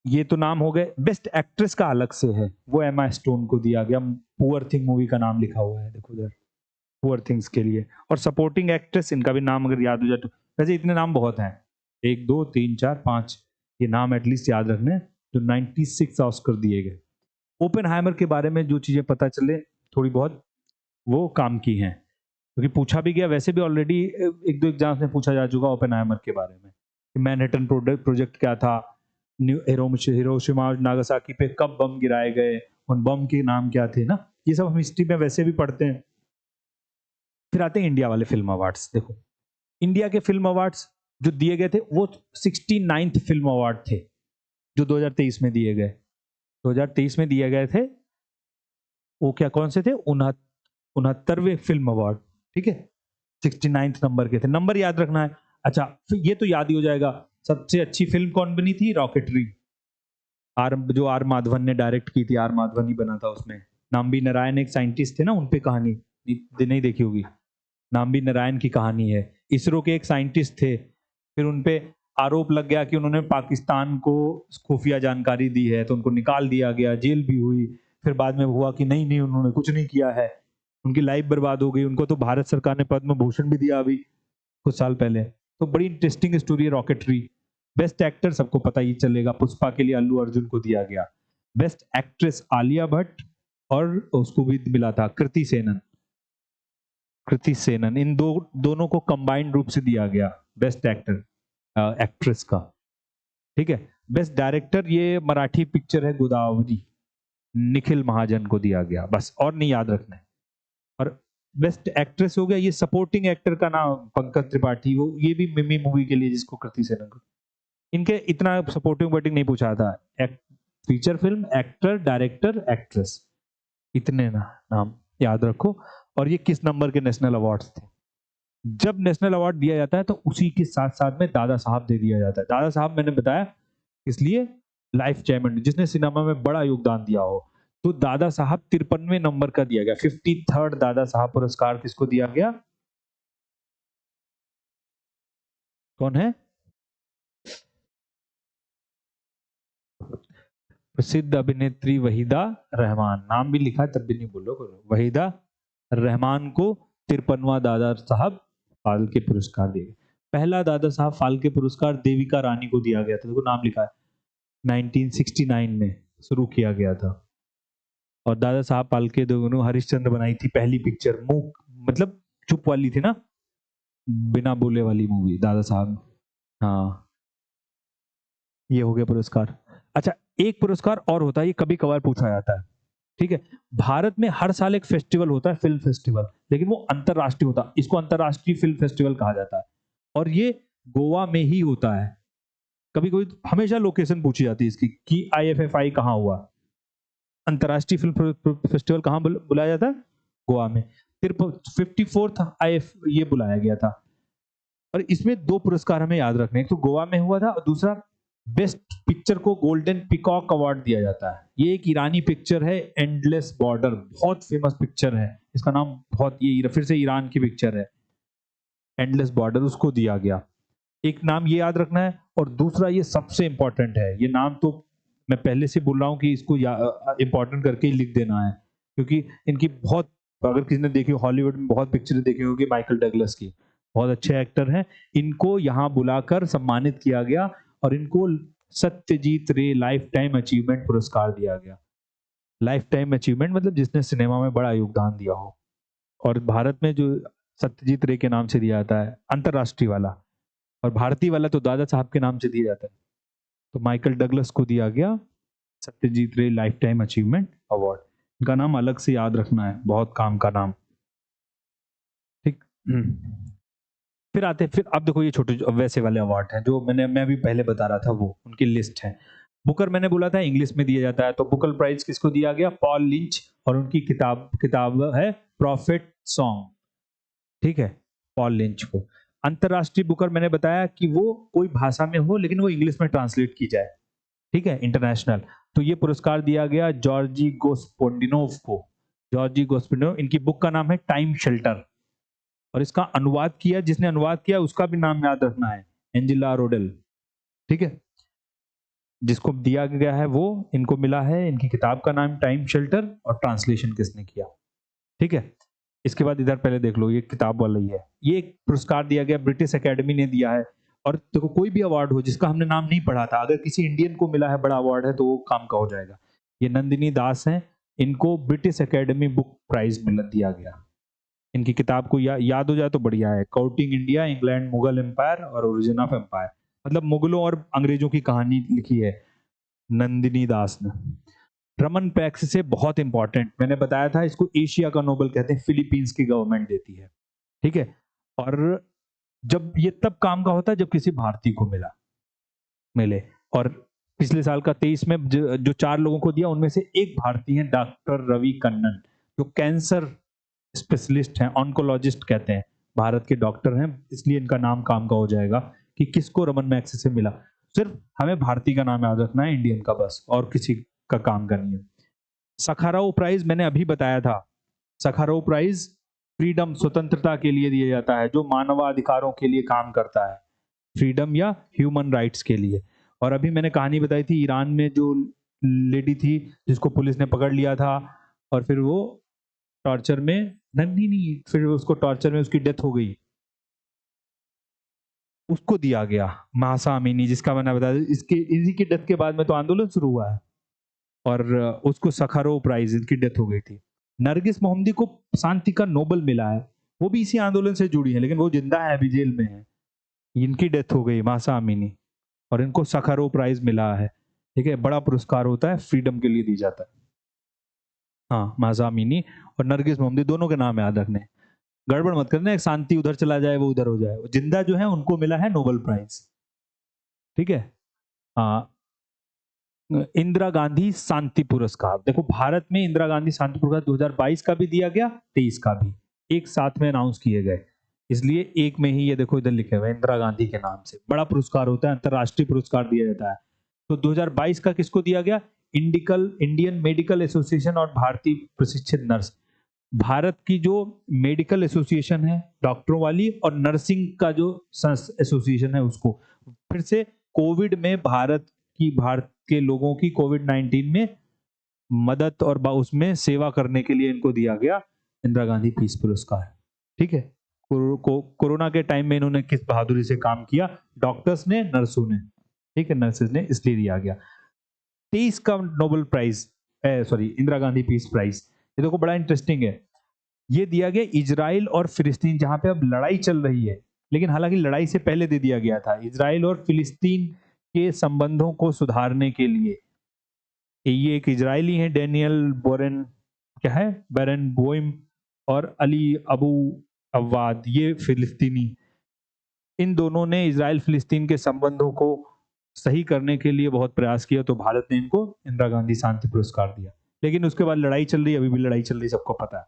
ये तो नाम हो गए। बेस्ट एक्ट्रेस का अलग से है, वो एमा स्टोन को दिया गया। पुअर थिंग मूवी का नाम लिखा हुआ है, देखो उधर, पुअर थिंग्स के लिए। और सपोर्टिंग एक्ट्रेस, इनका भी नाम अगर याद हो जाए तो, वैसे इतने नाम बहुत हैं, 1 2 3 4 5, ये नाम एटलीस्ट याद रखने, जो 96 ऑस्कर दिए गए। ओपेनहाइमर के बारे में जो चीजें पता चले थोड़ी बहुत, वो काम की हैं, क्योंकि पूछा भी गया, वैसे भी ऑलरेडी 1 2 एग्जाम्स में पूछा जा चुका ओपेनहाइमर के बारे में, कि मैनहट्टन प्रोजेक्ट क्या था, हिरोशिमा और नागासाकी पे कब बम गिराए गए, उन बम के नाम क्या थे ना, ये सब हम हिस्ट्री में वैसे भी पढ़ते हैं। फिर आते हैं इंडिया वाले फिल्म अवार्ड्स। देखो, इंडिया के फिल्म अवार्ड्स जो दिए गए थे, वो 69th फिल्म अवार्ड थे, जो 2023 में दिए गए। 2023 में दिए गए थे, वो क्या कौन से थे, 69वें फिल्म अवार्ड। ठीक है, 69th नंबर के थे, नंबर याद रखना है। अच्छा, फिर ये तो याद ही हो जाएगा, सबसे अच्छी फिल्म कौन बनी थी, रॉकेटरी, जो आर माधवन ने डायरेक्ट की थी, आर माधवन ही बना था उसमें। नाम्बी नारायण एक साइंटिस्ट थे ना, उनपे कहानी नहीं देखी होगी, नाम्बी नारायण की कहानी है। इसरो के एक साइंटिस्ट थे, फिर उनपे आरोप लग गया कि उन्होंने पाकिस्तान को खुफिया जानकारी दी है, तो उनको निकाल दिया गया, जेल भी हुई। फिर बाद में हुआ कि नहीं नहीं, उन्होंने कुछ नहीं किया है, उनकी लाइफ बर्बाद हो गई। उनको तो भारत सरकार ने पद्म भूषण भी दिया अभी कुछ साल पहले। तो बड़ी इंटरेस्टिंग स्टोरी है रॉकेटरी। बेस्ट एक्टर सबको पता ही चलेगा, पुष्पा के लिए अल्लू अर्जुन को दिया गया। बेस्ट एक्ट्रेस आलिया भट्ट, और उसको भी मिला था कृति सेनन, कृति सेनन, इन दोनों को कंबाइंड रूप से दिया गया बेस्ट एक्टर एक्ट्रेस का। ठीक है, बेस्ट डायरेक्टर, ये मराठी पिक्चर है गोदावरी, निखिल महाजन को दिया गया, बस और नहीं याद रखना है। और बेस्ट एक्ट्रेस हो गया, ये सपोर्टिंग एक्टर का नाम पंकज त्रिपाठी, वो ये भी मिमी मूवी के लिए, जिसको कृति सेनन को, इनके इतना सपोर्टिंग वेटिंग नहीं पूछा था। Feature film, actor, director, actress, इतने नाम याद रखो। और ये किस नंबर के नेशनल अवार्ड्स थे। जब नेशनल अवार्ड दिया जाता है तो उसी के साथ साथ में दादा साहब दे दिया जाता है। दादा साहब मैंने बताया इसलिए, लाइफ अचीवमेंट, जिसने सिनेमा में बड़ा योगदान दिया हो। तो दादा साहब 53वें नंबर का दिया गया, 53rd दादा साहब पुरस्कार किसको दिया गया, कौन है, प्रसिद्ध अभिनेत्री वहीदा रहमान, नाम भी लिखा है तब भी नहीं बोलो करो, वहीदा रहमान को 53वां दादा साहब फाल्के पुरस्कार दिया गया। पहला दादा साहब फाल्के पुरस्कार देविका रानी को दिया गया था, देखो नाम लिखा है, 1969 में शुरू किया गया था। और दादा साहब फाल्के दोनों हरिश्चंद्र बनाई थी पहली पिक्चर, मुंह मतलब चुप वाली थी ना, बिना बोले वाली मूवी दादा साहब। हाँ, ये हो गया पुरस्कार। अच्छा, एक पुरस्कार और होता है, ये कभी कभार पूछा जाता है। ठीक है, भारत में हर साल एक फेस्टिवल होता है, फिल्म फेस्टिवल, लेकिन वो अंतरराष्ट्रीय होता है, इसको अंतरराष्ट्रीय फिल्म फेस्टिवल कहा जाता है। और ये गोवा में ही होता है। कभी कभी हमेशा लोकेशन पूछी जाती है इसकी कि IFFI कहाँ हुआ, अंतरराष्ट्रीय फिल्म फेस्टिवल कहाँ बुलाया जाता है, गोवा में। फिर 54th IF ये बुलाया गया था। और इसमें 2 पुरस्कार हमें याद रखने, एक तो गोवा में हुआ था, और दूसरा बेस्ट पिक्चर को गोल्डन पिकॉक अवार्ड दिया जाता है। ये एक ईरानी पिक्चर है, एंडलेस बॉर्डर, बहुत फेमस पिक्चर है, इसका नाम बहुत, ये फिर से ईरान की पिक्चर है, एंडलेस बॉर्डर, उसको दिया गया। एक नाम ये याद रखना है, और दूसरा ये सबसे इंपॉर्टेंट है, ये नाम तो मैं पहले से बोल रहा हूँ कि इसको इंपॉर्टेंट करके ही लिख देना है, क्योंकि इनकी बहुत, अगर किसी ने देखी हॉलीवुड में बहुत पिक्चरें देखी होगी माइकल डगलस की, बहुत अच्छे एक्टर हैं, इनको यहाँ बुलाकर सम्मानित किया गया। और इनको सत्यजीत रे लाइफ टाइम अचीवमेंट पुरस्कार दिया गया। लाइफ टाइम अचीवमेंट मतलब जिसने सिनेमा में बड़ा योगदान दिया हो। और भारत में जो सत्यजीत रे के नाम से दिया जाता है अंतरराष्ट्रीय वाला, और भारतीय वाला तो दादा साहब के नाम से दिया जाता है। तो माइकल डगलस को दिया गया सत्यजीत रे लाइफ टाइम अचीवमेंट अवार्ड। इनका नाम अलग से याद रखना है, बहुत काम का नाम। ठीक। फिर अब देखो ये छोटे वैसे वाले अवार्ड हैं जो मैं अभी पहले बता रहा था, वो उनकी लिस्ट है। बुकर मैंने बोला था इंग्लिश में दिया जाता है, तो बुकर प्राइज किसको दिया गया? पॉल लिंच, और उनकी किताब है प्रॉफिट सॉन्ग। ठीक है, पॉल लिंच को। अंतरराष्ट्रीय बुकर मैंने बताया कि वो कोई भाषा में हो लेकिन वो इंग्लिश में ट्रांसलेट की जाए। ठीक है, इंटरनेशनल। तो ये पुरस्कार दिया गया जॉर्जी गोस्पोंडिनोव को। जॉर्जी गोस्पोंडिनोव, इनकी बुक का नाम है टाइम शेल्टर, और इसका अनुवाद किया, जिसने अनुवाद किया उसका भी नाम याद रखना है, एंजेला रोडेल। ठीक है, जिसको दिया गया है वो इनको मिला है। इनकी किताब का नाम टाइम शेल्टर, और ट्रांसलेशन किसने किया। ठीक है, इसके बाद इधर पहले देख लो, ये किताब वाला ही है। ये एक पुरस्कार दिया गया, ब्रिटिश एकेडमी ने दिया है। और देखो कोई भी अवार्ड हो जिसका हमने नाम नहीं पढ़ा था, अगर किसी इंडियन को मिला है बड़ा अवार्ड है तो वो काम का हो जाएगा। ये नंदिनी दास हैं, इनको ब्रिटिश एकेडमी बुक प्राइज मिल दिया गया। इनकी किताब को याद हो जाए तो बढ़िया है, counting India, England, Mughal empire और ओरिजिन ऑफ एम्पायर। मतलब मुगलों और अंग्रेजों की कहानी लिखी है नंदिनी दास ने। रमन पैक्स से बहुत इंपॉर्टेंट, मैंने बताया था इसको एशिया का नोबेल कहते हैं, फिलीपींस की गवर्नमेंट देती है। ठीक है, और जब ये तब काम का होता है जब किसी भारतीय को मिले। और पिछले साल का 23 में जो 4 लोगों को दिया उनमें से एक भारतीय है, डॉक्टर रवि कन्नन, जो कैंसर स्पेशलिस्ट हैं, ऑन्कोलॉजिस्ट कहते हैं, भारत के डॉक्टर हैं, इसलिए इनका नाम काम का हो जाएगा कि किसको रमन मैग्सेसे से मिला। सिर्फ हमें भारतीय का नाम याद रखना है, इंडियन का बस, और किसी का काम का नहीं है। सखाराव प्राइज मैंने अभी बताया था। सखाराव प्राइज फ्रीडम, स्वतंत्रता के लिए दिया जाता है, जो मानवाधिकारों के लिए काम करता है, फ्रीडम या ह्यूमन राइट्स के लिए। और अभी मैंने कहानी बताई थी ईरान में जो लेडी थी जिसको पुलिस ने पकड़ लिया था, और फिर वो टॉर्चर में नहीं, फिर उसको टॉर्चर में उसकी डेथ हो गई, उसको दिया गया महासा अमीनी, जिसका मैंने बताया। इसी की डेथ के बाद में तो आंदोलन शुरू हुआ है, और उसको सखारोव प्राइज, इनकी डेथ हो गई थी। नरगिस मोहम्मदी को शांति का नोबेल मिला है, वो भी इसी आंदोलन से जुड़ी है, लेकिन वो जिंदा है, अभी जेल में है। इनकी डेथ हो गई, महासा अमीनी, और इनको सखारोव प्राइज मिला है। ठीक है, बड़ा पुरस्कार होता है, फ्रीडम के लिए दी जाता है। हाँ, महासा अमीनी और नरगिस मोहम्मदी, दोनों के नाम याद रखने, गड़बड़ मत करना, एक शांति उधर चला जाए वो उधर हो जाए। जिंदा जो है उनको मिला है नोबेल प्राइज। ठीक है। हाँ, इंदिरा गांधी शांति पुरस्कार, देखो भारत में इंदिरा गांधी शांति पुरस्कार 2022 का भी दिया गया, 23 का भी एक साथ में अनाउंस किए गए, इसलिए एक में ही ये देखो इधर लिखे हुए इंदिरा गांधी के नाम से। बड़ा पुरस्कार होता है, अंतरराष्ट्रीय पुरस्कार दिया जाता है। तो 2022 का किसको दिया गया? इंडियन मेडिकल एसोसिएशन और भारतीय प्रशिक्षित नर्स। भारत की जो मेडिकल एसोसिएशन है डॉक्टरों वाली, और नर्सिंग का जो एसोसिएशन है उसको, फिर से कोविड में भारत के लोगों की कोविड-19 में मदद और उसमें सेवा करने के लिए इनको दिया गया इंदिरा गांधी पीस पुरस्कार। ठीक है, कोरोना के टाइम में इन्होंने किस बहादुरी से काम किया, डॉक्टर्स ने, नर्सों ने। ठीक है, नर्सेज ने, इसलिए दिया गया। 23 का Nobel prize, sorry Indira Gandhi peace prize, ये देखो बड़ा इंटरेस्टिंग है। ये दिया गया इजराइल और फिलिस्तीन, जहां पे अब लड़ाई चल रही है, लेकिन हालांकि लड़ाई से पहले दे दिया गया था, इजराइल और फिलिस्तीन के संबंधों को सुधारने के लिए। ये एक इजरायली है, डेनियल बोरेन, क्या है, बेरन बोइम, और अली अबू अवाद, ये फिलिस्तीनी। इन दोनों ने इजराइल फिलिस्तीन के संबंधों को सही करने के लिए बहुत प्रयास किया, तो भारत ने इनको इंदिरा गांधी शांति पुरस्कार दिया। लेकिन उसके बाद लड़ाई चल रही है, अभी भी लड़ाई चल रही है, सबको पता है,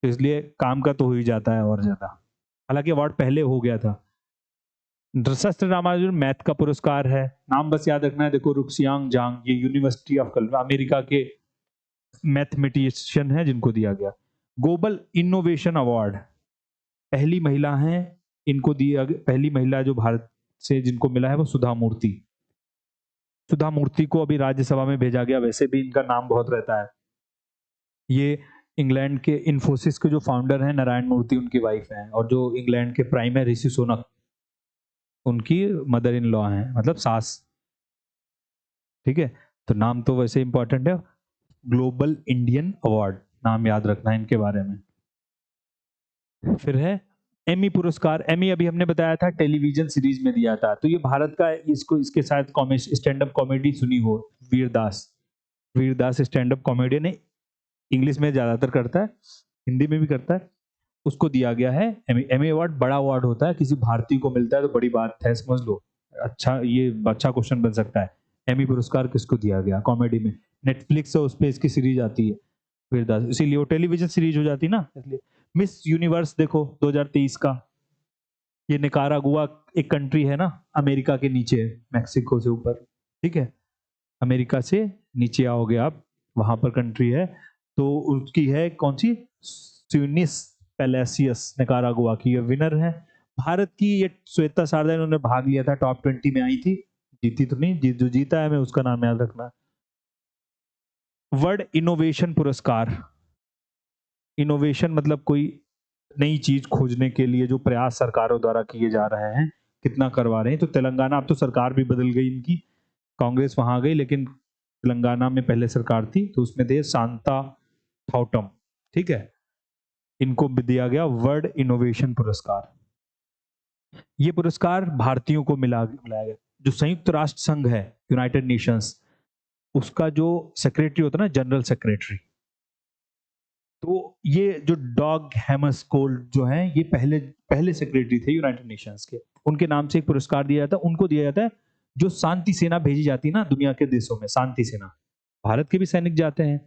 तो इसलिए काम का तो हो ही जाता है और ज्यादा। हालांकि अवार्ड पहले हो गया था। सशस्त्र रामानुजन मैथ का पुरस्कार है, नाम बस याद रखना है, देखो रुक्सियांग जांग, ये यूनिवर्सिटी ऑफ अमेरिका के मैथमेटिशियन है जिनको दिया गया। ग्लोबल इनोवेशन अवार्ड, पहली महिला है इनको दिया, पहली महिला जो भारत से जिनको मिला है वो सुधा मूर्ति। सुधा मूर्ति को अभी राज्यसभा में भेजा गया, वैसे भी इनका नाम बहुत रहता है। ये इंग्लैंड के इन्फोसिस के जो फाउंडर हैं नारायण मूर्ति, उनकी वाइफ हैं, और जो इंग्लैंड के प्राइम है ऋषि सुनक, उनकी मदर इन लॉ हैं, मतलब सास। ठीक है, तो नाम तो वैसे इंपॉर्टेंट है। ग्लोबल इंडियन अवार्ड, नाम याद रखना है इनके बारे में। फिर है एमी पुरस्कार। एमी अभी हमने बताया था टेलीविजन सीरीज में दिया था, तो ये भारत का, इसको इसके साथ स्टैंड अप कॉमेडी सुनी हो, Vir Das. Vir Das stand up comedian है, इंग्लिश में ज्यादातर करता है, हिंदी में भी करता है। उसको दिया गया है एमी। एमी अवार्ड बड़ा अवार्ड होता है, किसी भारतीय को मिलता है तो बड़ी बात है, समझ लो। अच्छा, ये अच्छा क्वेश्चन बन सकता है। एमी पुरस्कार किसको दिया गया कॉमेडी में? नेटफ्लिक्स है, उस पे इसकी सीरीज आती है वीरदास, इसीलिए वो टेलीविजन सीरीज हो जाती ना, इसलिए। मिस यूनिवर्स देखो 2023 का, ये निकारागुआ एक कंट्री है ना, अमेरिका के नीचे है, मैक्सिको से ऊपर, ठीक है, अमेरिका से नीचे आओगे आप, वहां पर कंट्री है, तो उसकी है कौन सी, स्यूनिस पैलेसियस, निकारागुआ की, ये विनर है। भारत की ये श्वेता शारदा, इन्होंने भाग लिया था, टॉप 20 में आई थी, जीती तो नहीं, जो जीता है मैं उसका नाम याद रखना। वर्ल्ड इनोवेशन पुरस्कार। इनोवेशन मतलब कोई नई चीज खोजने के लिए जो प्रयास सरकारों द्वारा किए जा रहे हैं, कितना करवा रहे हैं। तो तेलंगाना, अब तो सरकार भी बदल गई इनकी, कांग्रेस वहां गई, लेकिन तेलंगाना में पहले सरकार थी, तो उसमें थे शांता थाउटम, ठीक है, इनको भी दिया गया वर्ल्ड इनोवेशन पुरस्कार। ये पुरस्कार भारतीयों को मिलाया गया। जो संयुक्त राष्ट्र संघ है, यूनाइटेड नेशंस, उसका जो सेक्रेटरी होता है ना, जनरल सेक्रेटरी, तो ये जो डॉग हैमरस्कोल्ड जो हैं, ये पहले पहले सेक्रेटरी थे यूनाइटेड नेशंस के। उनके नाम से एक पुरस्कार दिया जाता है, उनको दिया जाता है जो शांति सेना भेजी जाती है ना दुनिया के देशों में, शांति सेना, भारत के भी सैनिक जाते हैं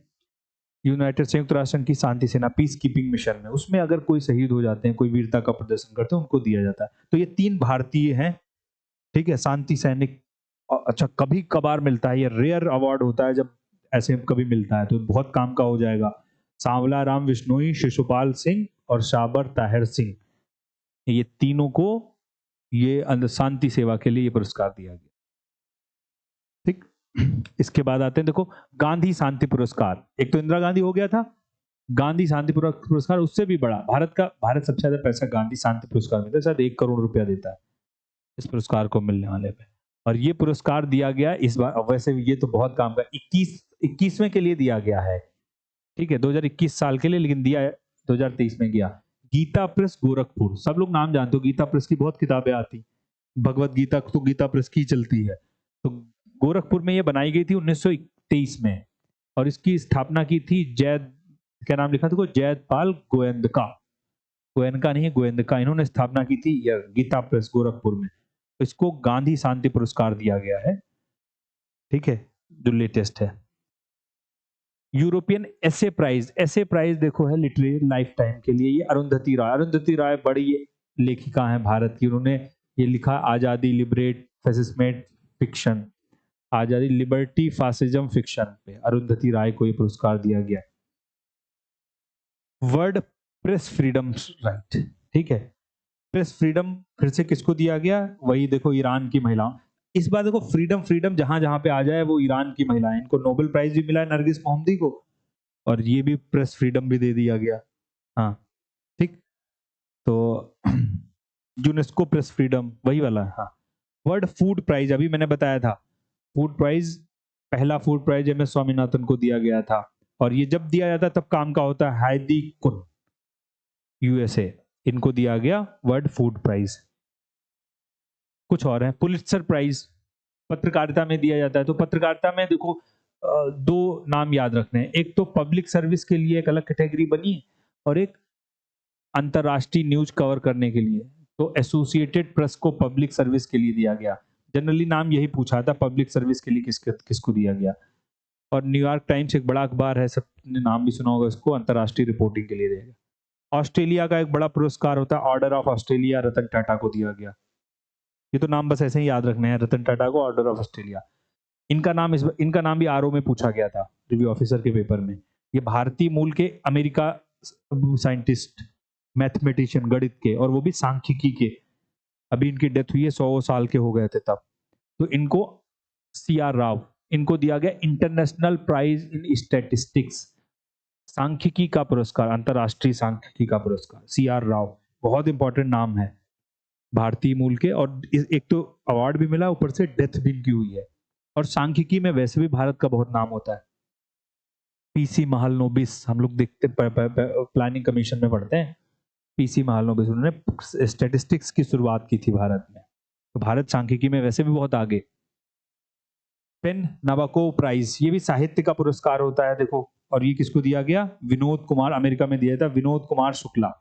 यूनाइटेड संयुक्त राष्ट्र संघ की शांति सेना पीस कीपिंग मिशन में, उसमें अगर कोई शहीद हो जाते हैं, कोई वीरता का प्रदर्शन करते हैं, उनको दिया जाता है। तो ये 3 भारतीय हैं, ठीक है, शांति सैनिक। अच्छा, कभी कभार मिलता है, ये रेयर अवार्ड होता है, जब ऐसे कभी मिलता है तो बहुत काम का हो जाएगा। सांवला राम विश्नोई, शिशुपाल सिंह और शाबर ताहिर सिंह, ये तीनों को ये शांति सेवा के लिए ये पुरस्कार दिया गया, ठीक। इसके बाद आते हैं, देखो, गांधी शांति पुरस्कार। एक तो इंदिरा गांधी हो गया था, गांधी शांति पुरस्कार उससे भी बड़ा, भारत सबसे ज्यादा पैसा गांधी शांति पुरस्कार मिलता है, शायद 1 करोड़ रुपया देता है इस पुरस्कार को मिलने वाले पे। और ये पुरस्कार दिया गया इस बार, वैसे ये तो बहुत काम का, 21वें के लिए दिया गया है, ठीक है, 2021 साल के लिए, लेकिन दिया है 2023 में गया। गीता प्रेस गोरखपुर, सब लोग नाम जानते हो, गीता प्रेस की बहुत किताबें आती, भगवत गीता तो गीता प्रेस की चलती है। तो गोरखपुर में ये बनाई गई थी 1923 में, और इसकी स्थापना की थी जैद, क्या नाम लिखा था, जैदपाल गोयंदका, गोयनका नहीं है, गोयंदका, इन्होंने स्थापना की थी गीता प्रेस गोरखपुर में। तो इसको गांधी शांति पुरस्कार दिया गया है, ठीक है, जो लेटेस्ट है। यूरोपियन एसे प्राइज, एसे प्राइज देखो है लिटरेरी लाइफ टाइम के लिए, ये अरुंधति राय, अरुंधति राय बड़ी लेखिका है भारत की, उन्होंने ये लिखा आजादी, लिबरेट, फैसिस्मेट फिक्शन, आजादी, लिबर्टी, फासिज्म, फिक्शन पे अरुंधति राय को ये पुरस्कार दिया गया। वर्ल्ड प्रेस फ्रीडम राइट, ठीक है, प्रेस फ्रीडम फिर से किसको दिया गया, वही देखो ईरान की महिलाओं। इस बार देखो, फ्रीडम फ्रीडम जहां जहां पे आ जाए वो ईरान की महिलाएं, इनको नोबेल प्राइज भी मिला है, नरगिस मोहम्मदी को, और ये भी प्रेस फ्रीडम भी दे दिया गया। हाँ, ठीक, तो यूनेस्को प्रेस फ्रीडम वही वाला है, हाँ। वर्ल्ड फूड प्राइज, अभी मैंने बताया था, फूड प्राइज, पहला food prize M S Swaminathan को दिया गया था, और ये जब दिया जाता है तब काम का होता है, हाइदी कुन, यूएसए, इनको दिया गया वर्ल्ड फूड प्राइज। कुछ और है, पुलित्जर प्राइज पत्रकारिता में दिया जाता है। तो पत्रकारिता में देखो, 2 नाम याद रखने हैं, एक तो पब्लिक सर्विस के लिए एक अलग कैटेगरी बनी, और एक अंतरराष्ट्रीय न्यूज कवर करने के लिए। तो एसोसिएटेड प्रेस को पब्लिक सर्विस के लिए दिया गया, जनरली नाम यही पूछा था, पब्लिक सर्विस के लिए किसको दिया गया। और न्यूयॉर्क टाइम्स एक बड़ा अखबार है, सबने नाम भी सुना होगा इसको, अंतरराष्ट्रीय रिपोर्टिंग के लिए दिया गया। ऑस्ट्रेलिया का एक बड़ा पुरस्कार होता है order of Australia, Ratan Tata को दिया गया। ये तो नाम बस ऐसे ही याद रखने हैं, रतन टाटा को ऑर्डर ऑफ ऑस्ट्रेलिया। इनका नाम भी आरओ में पूछा गया था, रिव्यू ऑफिसर के पेपर में। ये भारतीय मूल के अमेरिका साइंटिस्ट, मैथमेटिशियन, गणित के, और वो भी सांख्यिकी के। अभी इनकी डेथ हुई है, 100 साल के हो गए थे तब। तो इनको सी आर राव, इनको दिया गया इंटरनेशनल प्राइज इन स्टैटिस्टिक्स, सांख्यिकी का पुरस्कार, अंतरराष्ट्रीय सांख्यिकी का पुरस्कार, सी आर राव, बहुत इंपॉर्टेंट नाम है, भारतीय मूल के, और एक तो अवार्ड भी मिला, ऊपर से डेथ भी इनकी हुई है। और सांख्यिकी में वैसे भी भारत का बहुत नाम होता है। पीसी महालनोबिस हम लोग देखते प्लानिंग कमीशन में पढ़ते हैं। पीसी महालनोबिस उन्होंने स्टैटिस्टिक्स की शुरुआत की थी भारत में। तो भारत सांख्यिकी में वैसे भी बहुत आगे। पेन नाबाकोव प्राइज, ये भी साहित्य का पुरस्कार होता है देखो, और ये किसको दिया गया? विनोद कुमार, अमेरिका में दिया था विनोद कुमार शुक्ला,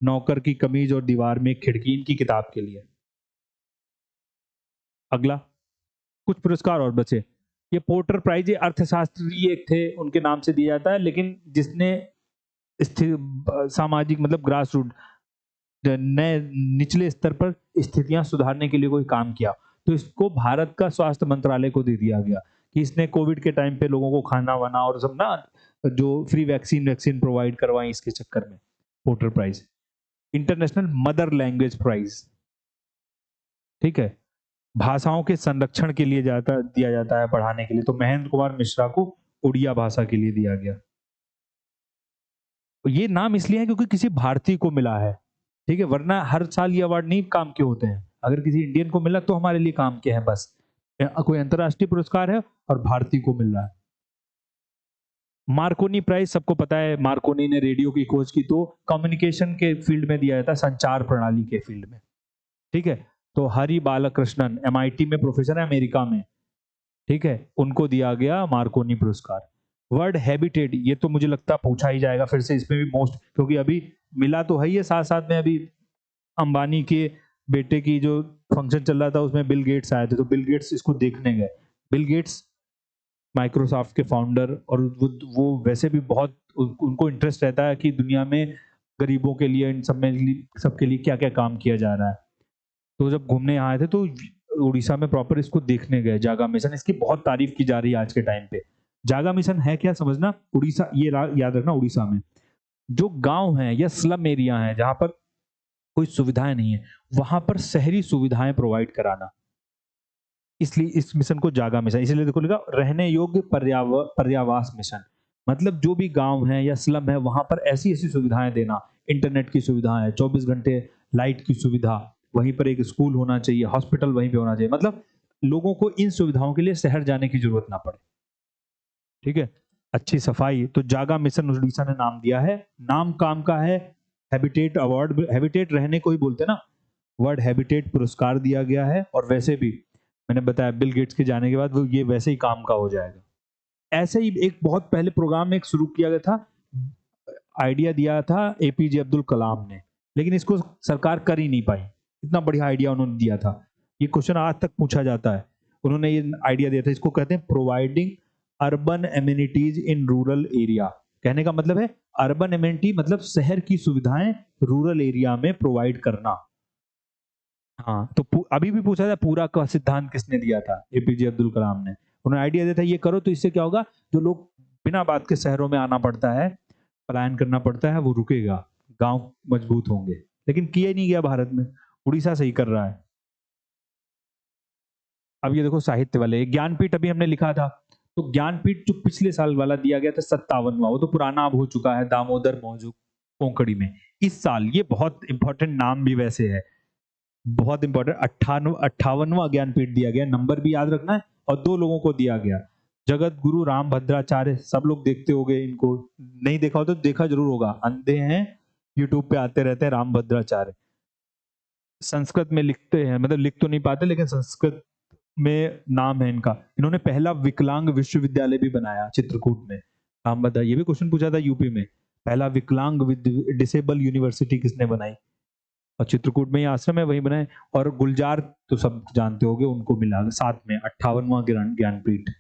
नौकर की कमीज और दीवार में एक खिड़की, इनकी किताब के लिए। अगला कुछ पुरस्कार और बचे। ये पोर्टर प्राइज, ये अर्थशास्त्री एक थे, उनके नाम से दिया जाता है, लेकिन जिसने सामाजिक मतलब ग्रास रूट नए निचले स्तर पर स्थितियां सुधारने के लिए कोई काम किया, तो इसको भारत का स्वास्थ्य मंत्रालय को दे दिया गया कि इसने कोविड के टाइम पे लोगों को खाना वाना और सब ना, जो फ्री वैक्सीन वैक्सीन प्रोवाइड करवाई इसके चक्कर में। Porter prize. International mother language prize, ठीक है, भाषाओं के संरक्षण के लिए दिया जाता है, पढ़ाने के लिए। तो महेंद्र कुमार मिश्रा को उड़िया भाषा के लिए दिया गया। ये नाम इसलिए है क्योंकि किसी भारतीय को मिला है, ठीक है, वरना हर साल ये अवार्ड नहीं काम के होते हैं। अगर किसी इंडियन को मिला तो हमारे लिए काम के हैं बस। कोई अंतरराष्ट्रीय पुरस्कार है और भारतीय को मिल रहा है। मार्कोनी प्राइज सबको पता है, मार्कोनी ने रेडियो की खोज की, तो कम्युनिकेशन के फील्ड में दिया जाता है, संचार प्रणाली के फील्ड में, ठीक है। तो हरि बालकृष्णन एमआईटी में प्रोफेसर है अमेरिका में, ठीक है, उनको दिया गया मार्कोनी पुरस्कार। वर्ल्ड हैबिटेट, ये तो मुझे लगता है पूछा ही जाएगा फिर से, इसमें भी मोस्ट, क्योंकि अभी मिला तो है ही है, साथ साथ में अभी अंबानी के बेटे की जो फंक्शन चल रहा था उसमें बिल गेट्स आए थे, तो बिल गेट्स इसको देखने गए। बिल गेट्स माइक्रोसॉफ्ट के फाउंडर, और वो वैसे भी बहुत उनको इंटरेस्ट रहता है कि दुनिया में गरीबों के लिए, इन सब में सबके लिए क्या क्या काम किया जा रहा है। तो जब घूमने आए थे तो उड़ीसा में प्रॉपर इसको देखने गए, जागा मिशन, इसकी बहुत तारीफ की जा रही है आज के टाइम पे। जागा मिशन है क्या समझना, उड़ीसा, ये याद रखना, उड़ीसा में जो गांव हैं या स्लम एरिया हैं जहां पर कोई सुविधाएं नहीं है, वहां पर शहरी सुविधाएं प्रोवाइड कराना, इसलिए इस मिशन को जागा मिशन, इसलिए देखो लिखा रहने योग्य पर्यावास मिशन। मतलब जो भी गांव है या स्लम है वहां पर ऐसी ऐसी सुविधाएं देना, इंटरनेट की सुविधाएं, 24 घंटे लाइट की सुविधा, वहीं पर एक स्कूल होना चाहिए, हॉस्पिटल वहीं पे होना चाहिए, मतलब लोगों को इन सुविधाओं के लिए शहर जाने की जरूरत ना पड़े, ठीक है। अच्छी सफाई, तो जागा मिशन उड़ीसा ने नाम दिया है। नाम काम का है, हैबिटेट अवार्ड, हैबिटेट रहने को ही बोलते हैं ना, वर्ल्ड हैबिटेट पुरस्कार दिया गया है। और वैसे भी मैंने बताया बिल गेट्स के जाने के बाद वो ये वैसे ही काम का हो जाएगा। ऐसे ही एक बहुत पहले प्रोग्राम में एक शुरू किया गया था, आइडिया दिया था एपीजे अब्दुल कलाम ने, लेकिन इसको सरकार कर ही नहीं पाई। इतना बढ़िया आइडिया उन्होंने दिया था, ये क्वेश्चन आज तक पूछा जाता है। उन्होंने ये आइडिया दिया था, इसको कहते हैं providing urban amenities in rural area. कहने का मतलब है अर्बन एमिनिटी मतलब शहर की सुविधाएं रूरल एरिया में प्रोवाइड करना। हाँ, तो अभी भी पूछा था पूरा का सिद्धांत किसने दिया था, एपीजे अब्दुल कलाम ने। उन्होंने आइडिया दिया था ये करो तो इससे क्या होगा, जो लोग बिना बात के शहरों में आना पड़ता है, पलायन करना पड़ता है, वो रुकेगा, गांव मजबूत होंगे। लेकिन किया ही नहीं गया भारत में, उड़ीसा सही कर रहा है। अब ये देखो साहित्य वाले ज्ञानपीठ, अभी हमने लिखा था, तो ज्ञानपीठ जो पिछले साल वाला दिया गया था 57वां, वो तो पुराना अब हो चुका है, दामोदर मौजू कोंकणी में। इस साल ये बहुत इंपॉर्टेंट नाम भी वैसे है, बहुत इंपॉर्टेंट, 58वां ज्ञानपीठ दिया गया, नंबर भी याद रखना है, और 2 लोगों को दिया गया। जगत गुरु राम भद्राचार्य, सब लोग देखते होंगे इनको, नहीं देखा हो तो देखा जरूर होगा, अंधे हैं, यूट्यूब पे आते रहते हैं राम भद्राचार्य। संस्कृत में लिखते हैं, मतलब लिख तो नहीं पाते लेकिन संस्कृत में नाम है इनका। इन्होंने पहला विकलांग विश्वविद्यालय भी बनाया चित्रकूट में, राम भद्रा, ये भी क्वेश्चन पूछा था यूपी में, पहला विकलांग डिसेबल यूनिवर्सिटी किसने बनाई, और चित्रकूट में ही आश्रम है वहीं बनाए। और गुलजार तो सब जानते होंगे, उनको मिला साथ में 58वां ज्ञानपीठ।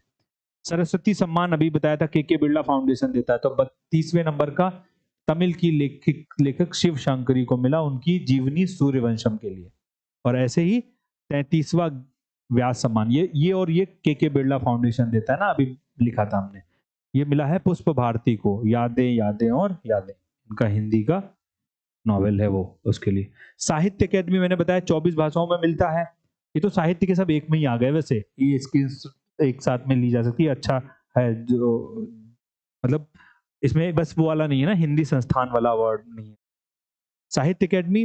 सरस्वती सम्मान अभी बताया था के बिरला फाउंडेशन देता है, तो 32वें नंबर का तमिल की लेखक शिव शंकरी को मिला, उनकी जीवनी सूर्यवंशम के लिए। और ऐसे ही 33वां व्यास सम्मान, ये के बिरला फाउंडेशन देता है ना, अभी लिखा था हमने, ये मिला है पुष्प भारती को, यादें यादें और यादें, उनका हिंदी का नॉवेल है वो, उसके लिए। साहित्य अकेडमी मैंने बताया 24 भाषाओं में मिलता है, ये तो साहित्य के सब एक में ही आ गए वैसे, ये इसकी एक साथ में ली जा सकती है, अच्छा है जो, मतलब इसमें बस वो वाला नहीं है ना, हिंदी संस्थान वाला अवार्ड नहीं है। साहित्य अकेडमी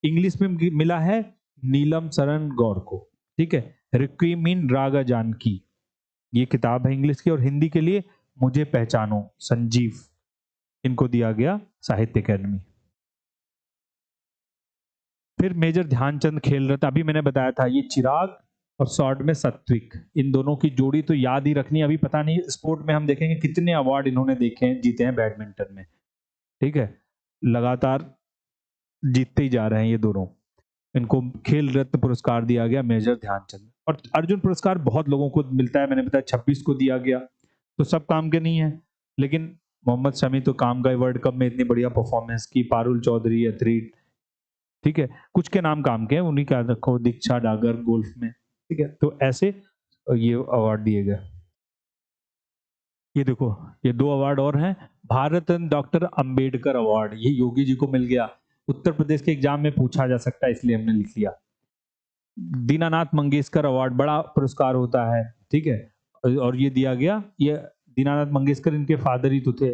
इंग्लिश में मिला है नीलम शरण गौर को, ठीक है, रिक्विएम इन रागा जानकी, ये किताब है इंग्लिश की, और हिंदी के लिए मुझे पहचानो संजीव, इनको दिया गया साहित्य अकेडमी। फिर मेजर ध्यानचंद खेल रत्न, अभी मैंने बताया था, ये चिराग और शॉर्ट में सात्विक, इन दोनों की जोड़ी तो याद ही रखनी। अभी पता नहीं स्पोर्ट में हम देखेंगे कितने अवार्ड इन्होंने देखे हैं, जीते हैं बैडमिंटन में, ठीक है, लगातार जीतते ही जा रहे हैं ये दोनों। इनको खेल रत्न पुरस्कार दिया गया मेजर ध्यानचंद। और अर्जुन पुरस्कार बहुत लोगों को मिलता है, मैंने बताया 26 को दिया गया, तो सब काम के नहीं है, लेकिन मोहम्मद शमी तो काम का, वर्ल्ड कप में इतनी बढ़िया परफॉर्मेंस की, पारुल चौधरी एथलीट, ठीक है, कुछ के नाम काम के हैं, उन्हीं का रखो, दीक्षा डागर गोल्फ में, ठीक है, तो ऐसे ये अवार्ड दिए गए। ये देखो, ये 2 अवार्ड और हैं, भारत रत्न डॉक्टर अंबेडकर अवार्ड, ये योगी जी को मिल गया, उत्तर प्रदेश के एग्जाम में पूछा जा सकता है इसलिए हमने लिख लिया। दीनानाथ मंगेशकर अवार्ड बड़ा पुरस्कार होता है, ठीक है, और ये दिया गया, ये दीनानाथ मंगेशकर इनके फादर ही तो थे,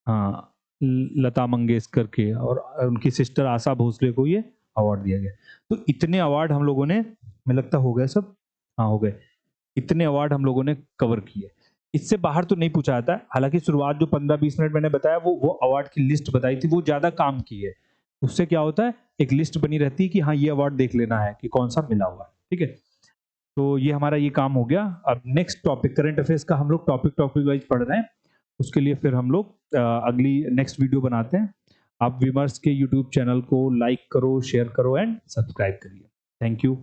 हाँ, लता मंगेशकर के, और उनकी सिस्टर आशा भोसले को ये अवार्ड दिया गया। तो इतने अवार्ड हम लोगों ने, मुझे लगता हो गए सब, हाँ हो गए, इतने अवार्ड हम लोगों ने कवर किए। इससे बाहर तो नहीं पूछा जाता है, हालांकि शुरुआत जो 15-20 मिनट मैंने बताया, वो अवार्ड की लिस्ट बताई थी, वो ज्यादा काम की है। उससे क्या होता है, एक लिस्ट बनी रहती है कि हाँ ये अवार्ड देख लेना है कि कौन सा मिला हुआ है, ठीक है। तो ये हमारा ये काम हो गया। अब नेक्स्ट टॉपिक करंट अफेयर्स का हम लोग टॉपिक वाइज पढ़ रहे हैं, उसके लिए फिर हम लोग अगली नेक्स्ट वीडियो बनाते हैं। आप विमर्श के यूट्यूब चैनल को लाइक करो, शेयर करो एंड सब्सक्राइब करिए। Thank you.